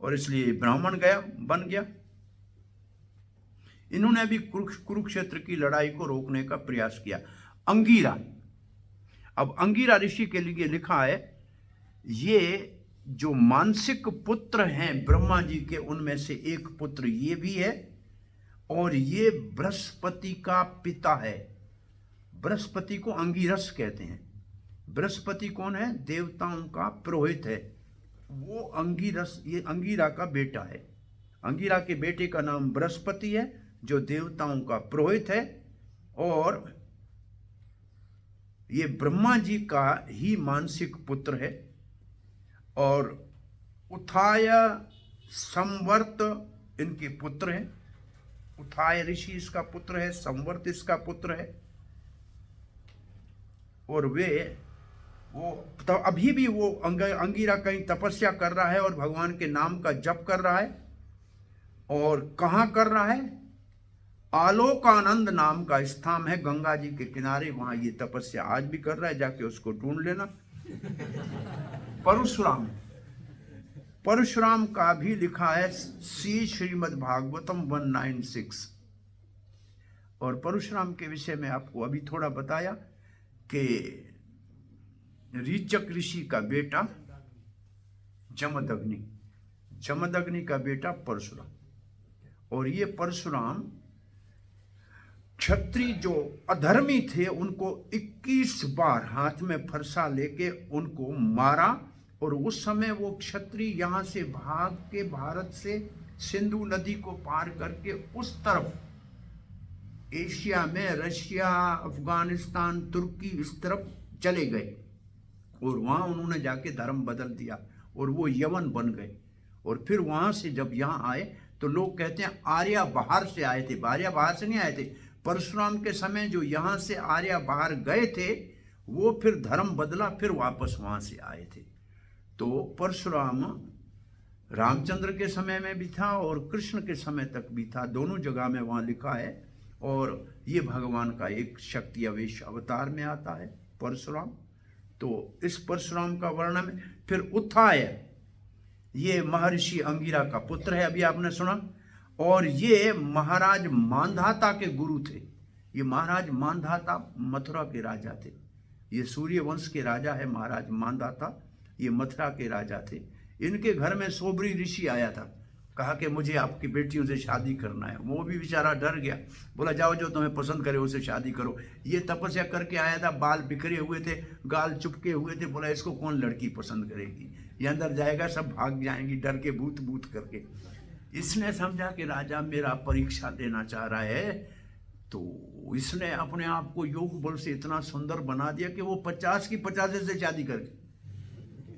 और इसलिए ब्राह्मण बन गया। इन्होंने भी कुरुक्षेत्र की लड़ाई को रोकने का प्रयास किया। अंगीरा, अब अंगीरा ऋषि के लिए लिखा है, ये जो मानसिक पुत्र हैं ब्रह्मा जी के, उनमें से एक पुत्र ये भी है और ये बृहस्पति का पिता है। बृहस्पति को अंगिरस कहते हैं। बृहस्पति कौन है? देवताओं का पुरोहित है। वो अंगिरस, ये अंगिरा का बेटा है। अंगिरा के बेटे का नाम बृहस्पति है जो देवताओं का पुरोहित है और ये ब्रह्मा जी का ही मानसिक पुत्र है। और उथाय, संवर्त इनके पुत्र हैं। उथाय ऋषि इसका पुत्र है, संवर्त इसका पुत्र है। और वो तो अभी भी वो अंगीरा कहीं तपस्या कर रहा है और भगवान के नाम का जप कर रहा है। और कहाँ कर रहा है? आलोकानंद नाम का स्थान है गंगा जी के किनारे, वहां ये तपस्या आज भी कर रहा है, जाके उसको ढूंढ लेना। परशुराम का भी लिखा है श्रीमद् भागवतम 196। और परशुराम के विषय में आपको अभी थोड़ा बताया कि रीचक ऋषि का बेटा जमदग्नि का बेटा परशुराम। और ये परशुराम क्षत्रिय जो अधर्मी थे उनको 21 बार हाथ में फरसा लेके उनको मारा। और उस समय वो क्षत्रिय यहाँ से भाग के भारत से सिंधु नदी को पार करके उस तरफ एशिया में रशिया, अफगानिस्तान, तुर्की इस तरफ चले गए और वहाँ उन्होंने जाके धर्म बदल दिया और वो यवन बन गए। और फिर वहाँ से जब यहाँ आए तो लोग कहते हैं आर्या बाहर से आए थे। आर्या बाहर से नहीं आए थे। परशुराम के समय जो यहाँ से आर्या बाहर गए थे वो फिर धर्म बदला, फिर वापस वहाँ से आए थे। तो परशुराम रामचंद्र के समय में भी था और कृष्ण के समय तक भी था, दोनों जगह में वहाँ लिखा है। और ये भगवान का एक शक्ति अवेश अवतार में आता है परशुराम। तो इस परशुराम का वर्णन फिर उत्थाय, ये महर्षि अंगिरा का पुत्र है, अभी आपने सुना। और ये महाराज मांधाता के गुरु थे। ये महाराज मांधाता मथुरा के राजा थे। ये सूर्य वंश के राजा है महाराज मांधाता, ये मथुरा के राजा थे। इनके घर में सोबरी ऋषि आया था, कहा कि मुझे आपकी बेटियों से शादी करना है। वो भी बेचारा डर गया, बोला जाओ जो तुम्हें पसंद करे उसे शादी करो। ये तपस्या करके आया था, बाल बिखरे हुए थे, गाल चुपके हुए थे। बोला इसको कौन लड़की पसंद करेगी, ये अंदर जाएगा सब भाग जाएंगी डर के भूत भूत करके। इसने समझा कि राजा मेरा परीक्षा लेना चाह रहा है, तो इसने अपने आप को योग बल से इतना सुंदर बना दिया कि वो 50 की 50 से शादी करके।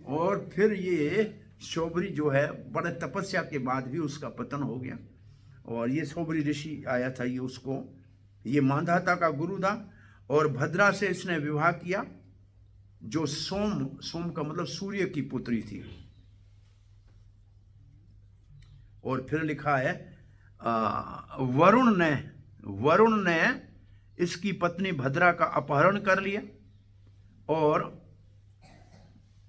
और फिर ये सोबरी जो है बड़े तपस्या के बाद भी उसका पतन हो गया। और ये सोबरी ऋषि आया था, ये मांधाता का गुरु था। और भद्रा से इसने विवाह किया जो सोम का मतलब सूर्य की पुत्री थी। और फिर लिखा है वरुण ने इसकी पत्नी भद्रा का अपहरण कर लिया और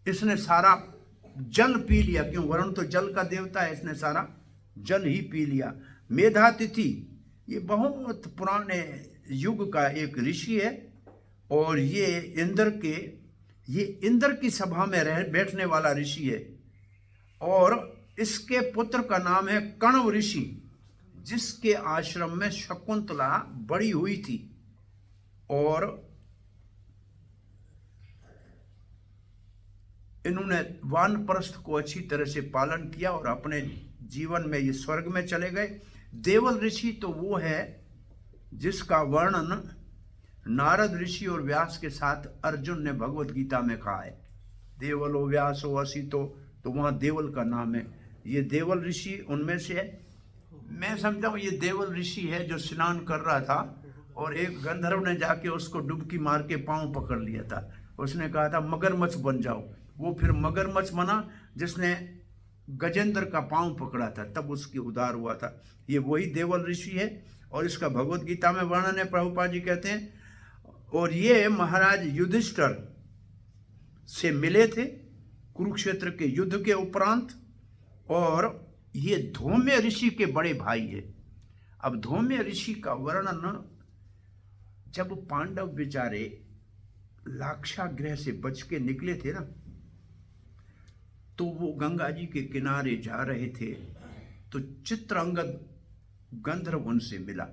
इसने सारा जल पी लिया। क्यों? वरुण तो जल का देवता है, इसने सारा जल ही पी लिया। मेधातिथि ये बहुत पुराने युग का एक ऋषि है और ये इंद्र की सभा में बैठने वाला ऋषि है। और इसके पुत्र का नाम है कण्व ऋषि, जिसके आश्रम में शकुंतला बड़ी हुई थी। और इन्होंने वानप्रस्थ को अच्छी तरह से पालन किया और अपने जीवन में ये स्वर्ग में चले गए। देवल ऋषि तो वो है जिसका वर्णन नारद ऋषि और व्यास के साथ अर्जुन ने भगवत गीता में कहा है, देवलो व्यासो असितो, तो वहाँ देवल का नाम है। ये देवल ऋषि उनमें से है। मैं समझता हूँ ये देवल ऋषि है जो स्नान कर रहा था और एक गंधर्व ने जाके उसको डुबकी मार के पाँव पकड़ लिया था। उसने कहा था मगरमच्छ बन जाओ, वो फिर मगरमच्छ बना जिसने गजेंद्र का पाँव पकड़ा था, तब उसकी उद्धार हुआ था। ये वही देवल ऋषि है और इसका भगवत गीता में वर्णन है। प्रभुपाद जी कहते हैं, और ये महाराज युधिष्ठिर से मिले थे कुरुक्षेत्र के युद्ध के उपरांत, और ये धौम्य ऋषि के बड़े भाई है। अब धौम्य ऋषि का वर्णन, जब पांडव बेचारे लाक्षागृह से बच के निकले थे ना, तो वो गंगा जी के किनारे जा रहे थे, तो चित्रांगद गंधर्व उनसे मिला।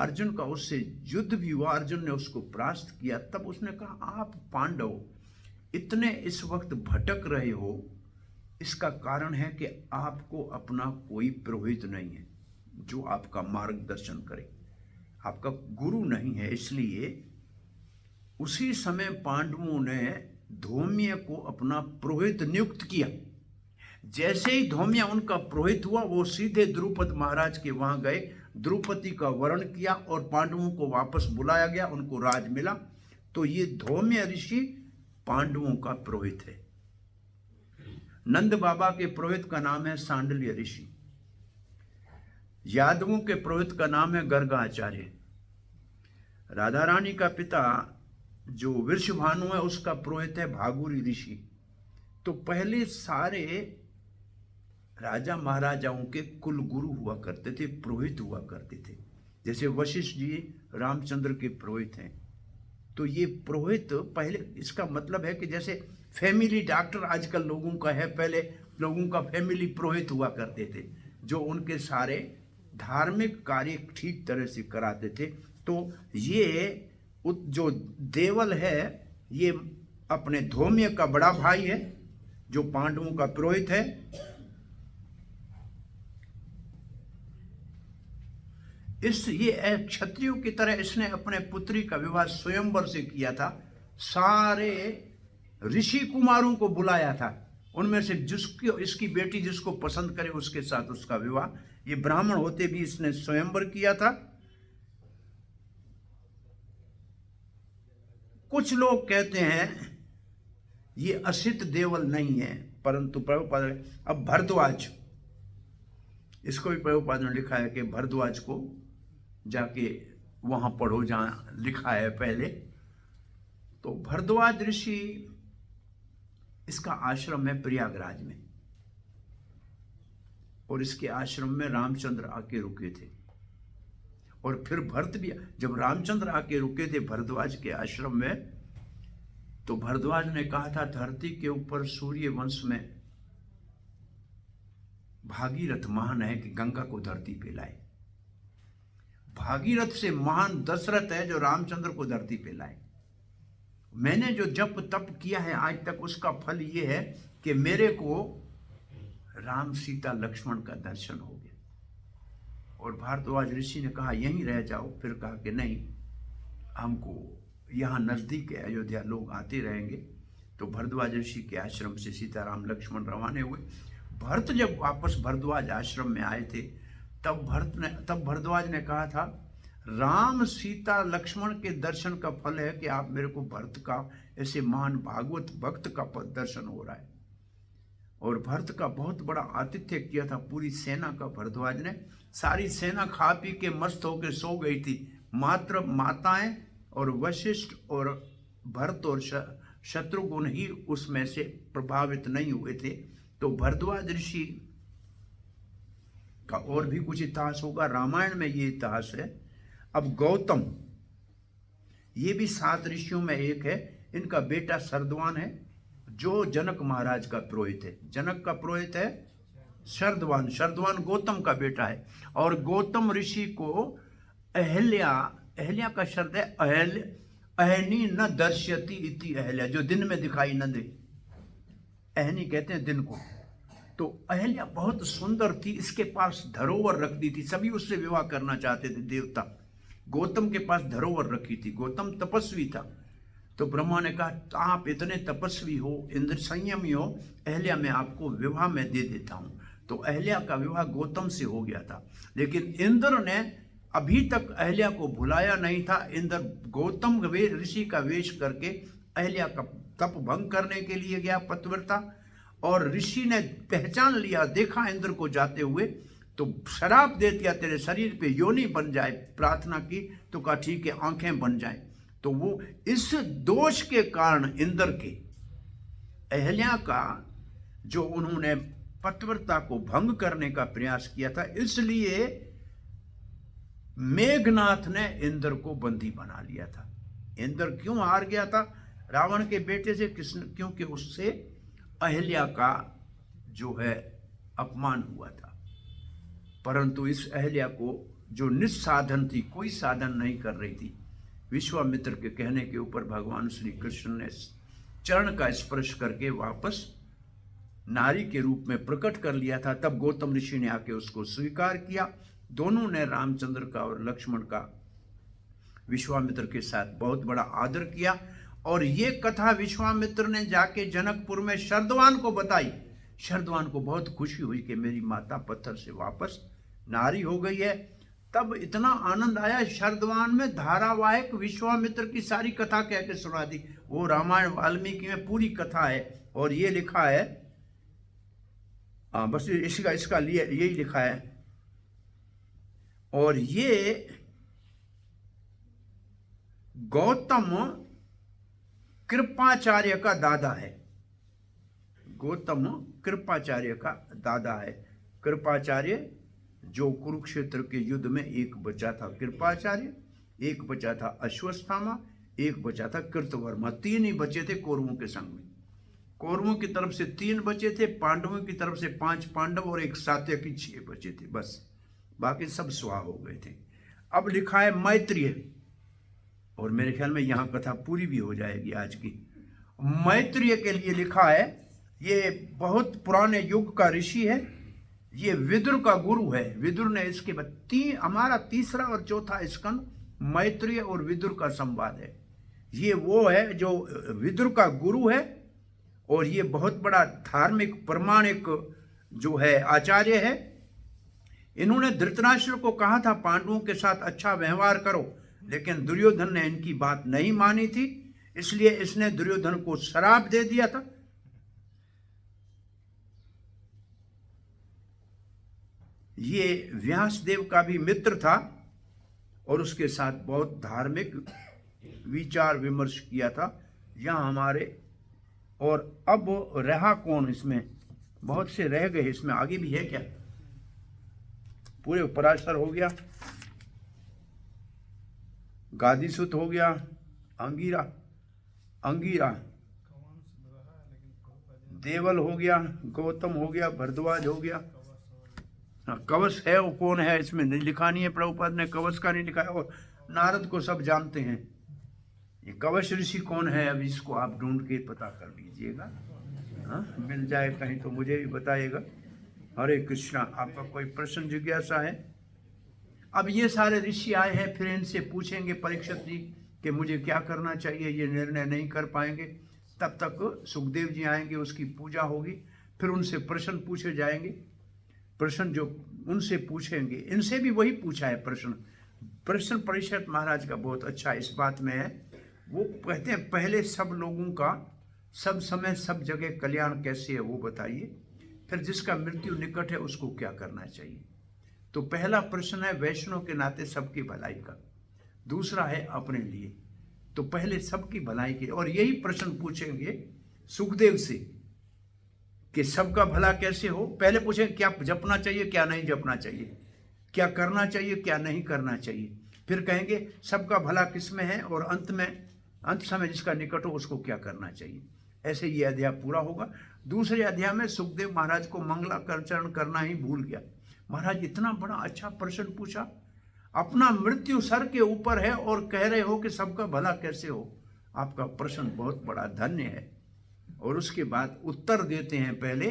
अर्जुन का उससे युद्ध भी हुआ, अर्जुन ने उसको परास्त किया। तब उसने कहा, आप पांडव इतने इस वक्त भटक रहे हो, इसका कारण है कि आपको अपना कोई पुरोहित नहीं है जो आपका मार्गदर्शन करे, आपका गुरु नहीं है। इसलिए उसी समय पांडवों ने धौम्य को अपना पुरोहित नियुक्त किया। जैसे ही धौम्य उनका पुरोहित हुआ, वो सीधे द्रुपद महाराज के वहां गए, द्रौपदी का वरण किया और पांडवों को वापस बुलाया गया, उनको राज मिला। तो ये धौम्य ऋषि पांडवों का पुरोहित है। नंद बाबा के पुरोहित का नाम है सांडल्य ऋषि। यादवों के पुरोहित का नाम है गर्गाचार्य। राधा रानी का पिता जो वृषभानु है, उसका पुरोहित है भागुरी ऋषि। तो पहले सारे राजा महाराजाओं के कुल गुरु हुआ करते थे, पुरोहित हुआ करते थे। जैसे वशिष्ठ जी रामचंद्र के पुरोहित हैं। तो ये पुरोहित पहले, इसका मतलब है कि जैसे फैमिली डॉक्टर आजकल लोगों का है, पहले लोगों का फैमिली पुरोहित हुआ करते थे जो उनके सारे धार्मिक कार्य ठीक तरह से कराते थे। तो ये जो देवल है, ये अपने धौम्य का बड़ा भाई है जो पांडवों का पुरोहित है। ये क्षत्रियों की तरह इसने अपने पुत्री का विवाह स्वयंवर से किया था। सारे ऋषि कुमारों को बुलाया था, उनमें से जिसकी इसकी बेटी जिसको पसंद करे उसके साथ उसका विवाह। ये ब्राह्मण होते भी इसने स्वयंवर किया था। कुछ लोग कहते हैं ये असित देवल नहीं है, परंतु प्रभुपाद, अब भरद्वाज, इसको भी प्रभुपाद ने लिखा है कि भरद्वाज को जाके वहां पढ़ो जहां लिखा है पहले। तो भरद्वाज ऋषि, इसका आश्रम है प्रयागराज में, और इसके आश्रम में रामचंद्र आके रुके थे। और फिर भरत भी, जब रामचंद्र आके रुके थे भरद्वाज के आश्रम में, तो भरद्वाज ने कहा था धरती के ऊपर सूर्य वंश में भागीरथ महान है कि गंगा को धरती पे लाए। भागीरथ से महान दशरथ है जो रामचंद्र को धरती पे लाए। मैंने जो जप तप किया है आज तक, उसका फल ये है कि मेरे को राम सीता लक्ष्मण का दर्शन हो गया। और भारद्वाज ऋषि ने कहा यहीं रह जाओ। फिर कहा कि नहीं, हमको यहाँ नजदीक है अयोध्या, लोग आते रहेंगे। तो भरद्वाज ऋषि के आश्रम से सीताराम लक्ष्मण रवाने हुए। भरत जब वापस भरद्वाज आश्रम में आए थे, तब भरद्वाज ने कहा था राम सीता लक्ष्मण के दर्शन का फल है कि आप मेरे को भरत का, ऐसे महान भागवत भक्त का दर्शन हो रहा है। और भरत का बहुत बड़ा आतिथ्य किया था पूरी सेना का भरद्वाज ने। सारी सेना खा पी के मस्त होकर सो गई थी, मात्र माताएं और वशिष्ठ और भरत और शत्रुघ्न ही उसमें से प्रभावित नहीं हुए थे। तो भरद्वाज ऋषि का और भी कुछ इतिहास होगा, रामायण में ये इतिहास है। अब गौतम, ये भी 7 ऋषियों में एक है। इनका बेटा शरद्वान है जो जनक महाराज का पुरोहित है। जनक का पुरोहित है शरद्वान। शरद्वान गौतम का बेटा है। और गौतम ऋषि को अहल्या का शब्द है अहनी न दर्श्यति इति अहल्या, जो दिन में दिखाई न दे। अहनी कहते हैं दिन को। तो अहल्या बहुत सुंदर थी, इसके पास धरोहर रख दी थी, सभी उससे विवाह करना चाहते थे देवता। गौतम के पास धरोहर रखी थी। गौतम तपस्वी था, तो ब्रह्मा ने कहा आप इतने तपस्वी हो, इंद्र संयमी हो, अहल्या मैं आपको विवाह में दे देता हूं। तो अहल्या का विवाह गौतम से हो गया था, लेकिन इंद्र ने अभी तक अहल्या को भुलाया नहीं था। इंद्र गौतम ऋषि का वेश करके अहल्या का तप भंग करने के लिए गया पतिव्रता, और ऋषि ने पहचान लिया, देखा इंद्र को जाते हुए, तो शराप दे दिया तेरे शरीर पे योनि बन जाए। प्रार्थना की तो कहा ठीक है आंखें बन जाए। तो वो इस दोष के कारण इंद्र के अहल्या का जो उन्होंने पतिव्रता को भंग करने का प्रयास किया था, इसलिए मेघनाथ ने इंद्र को बंदी बना लिया था। इंद्र क्यों हार गया था रावण के बेटे से? क्योंकि उससे अहल्या का जो है अपमान हुआ था। परंतु इस अहल्या को जो निस्साधन थी, कोई साधन नहीं कर रही थी, विश्वामित्र के कहने के ऊपर भगवान श्री कृष्ण ने चरण का स्पर्श करके वापस नारी के रूप में प्रकट कर लिया था। तब गौतम ऋषि ने आके उसको स्वीकार किया। दोनों ने रामचंद्र का और लक्ष्मण का विश्वामित्र के साथ बहुत बड़ा आदर किया। और ये कथा विश्वामित्र ने जाके जनकपुर में शरदवान को बताई। शरदवान को बहुत खुशी हुई कि मेरी माता पत्थर से वापस नारी हो गई है। तब इतना आनंद आया, शरदवान में धारावाहिक विश्वामित्र की सारी कथा कह के सुना दी। वो रामायण वाल्मीकि में पूरी कथा है, और ये लिखा है, बस इसका लिए यही लिखा है। और ये गौतम कृपाचार्य का दादा है। गौतम कृपाचार्य का दादा है। कृपाचार्य जो कुरुक्षेत्र के युद्ध में एक बचा था कृपाचार्य, एक बचा था अश्वत्थामा, एक बचा था कृतवर्मा। 3 ही बचे थे कौरवों के संग में। कौरवों की तरफ से 3 बचे थे, पांडवों की तरफ से 5 पांडव और एक सात्यकी 6 बचे थे, बस बाकी सब स्वाह हो गए थे। अब लिखा है मैत्रेय, और मेरे ख्याल में यहाँ कथा पूरी भी हो जाएगी आज की। मैत्रेय के लिए लिखा है, ये बहुत पुराने युग का ऋषि है, ये विदुर का गुरु है। विदुर ने इसके बाद हमारा तीसरा और चौथा स्कंद मैत्रेय और विदुर का संवाद है। ये वो है जो विदुर का गुरु है, और ये बहुत बड़ा धार्मिक प्रमाणिक जो है आचार्य है। इन्होंने धृतराष्ट्र को कहा था पांडवों के साथ अच्छा व्यवहार करो, लेकिन दुर्योधन ने इनकी बात नहीं मानी थी, इसलिए इसने दुर्योधन को श्राप दे दिया था। ये व्यासदेव का भी मित्र था, और उसके साथ बहुत धार्मिक विचार विमर्श किया था। यहाँ हमारे, और अब रहा कौन इसमें? बहुत से रह गए, इसमें आगे भी है क्या? पूरे पराशर हो गया, गादीसुत हो गया, अंगीरा देवल हो गया, गौतम हो गया, भरद्वाज हो गया। कवच है वो कौन है इसमें नहीं लिखा नहीं है, प्रभुपाद ने कवच का नहीं लिखा है। और नारद को सब जानते हैं, ये कवच ऋषि कौन है? अब इसको आप ढूंढ के पता कर लीजिएगा, हाँ मिल जाए कहीं तो मुझे भी बताइएगा। हरे कृष्णा। आपका कोई प्रश्न जिज्ञासा है? अब ये सारे ऋषि आए हैं, फिर इनसे पूछेंगे परीक्षित जी कि मुझे क्या करना चाहिए। ये निर्णय नहीं कर पाएंगे, तब तक सुखदेव जी आएंगे, उसकी पूजा होगी, फिर उनसे प्रश्न पूछे जाएंगे। प्रश्न जो उनसे पूछेंगे, इनसे भी वही पूछा है प्रश्न। प्रश्न परिषद महाराज का बहुत अच्छा इस बात में है, वो कहते हैं पहले सब लोगों का सब समय सब जगह कल्याण कैसे है वो बताइए, फिर जिसका मृत्यु निकट है उसको क्या करना चाहिए। तो पहला प्रश्न है वैष्णव के नाते सबकी भलाई का, दूसरा है अपने लिए। तो पहले सबकी भलाई के, और यही प्रश्न पूछेंगे सुखदेव से कि सबका भला कैसे हो। पहले पूछेंगे क्या जपना चाहिए, क्या नहीं जपना चाहिए, क्या करना चाहिए, क्या नहीं करना चाहिए। फिर कहेंगे सबका भला किस में है, और अंत समय जिसका निकट हो उसको क्या करना चाहिए। ऐसे ये अध्याय पूरा होगा। दूसरे अध्याय में सुखदेव महाराज को मंगलाचरण करना ही भूल गया। महाराज इतना बड़ा अच्छा प्रश्न पूछा, अपना मृत्यु सर के ऊपर है और कह रहे हो कि सबका भला कैसे हो। आपका प्रश्न बहुत बड़ा धन्य है। और उसके बाद उत्तर देते हैं पहले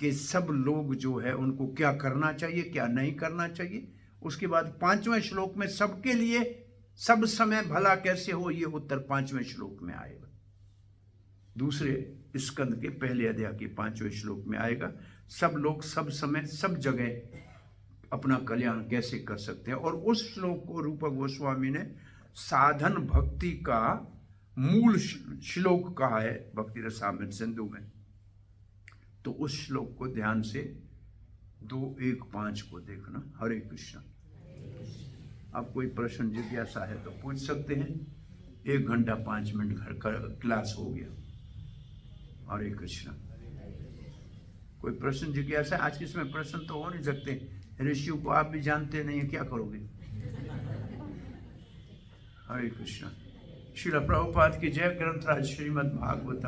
कि सब लोग जो है उनको क्या करना चाहिए, क्या नहीं करना चाहिए, उसके बाद 5वें श्लोक में सबके लिए सब समय भला कैसे हो, ये उत्तर 5वें श्लोक में आएगा। दूसरे स्कंद के पहले अध्याय के 5वें श्लोक में आएगा। सब लोग सब समय सब जगह अपना कल्याण कैसे कर सकते हैं। और उस श्लोक को रूपक गोस्वामी ने साधन भक्ति का मूल श्लोक कहा है भक्ति रसामृत सिंधु में। तो उस श्लोक को ध्यान से 2:1-5 को देखना। हरे कृष्ण। अब कोई प्रश्न जिज्ञासा है तो पूछ सकते हैं। 1 घंटा 5 मिनट घर का क्लास हो गया। हरे कृष्ण। कोई प्रश्न जिज्ञासा? आज के समय प्रश्न तो हो नहीं सकते। ऋषियों को आप भी जानते नहीं है, क्या करोगे? हरे कृष्ण। श्रील प्रभुपाद की जय। ग्रंथराज श्रीमद् भागवत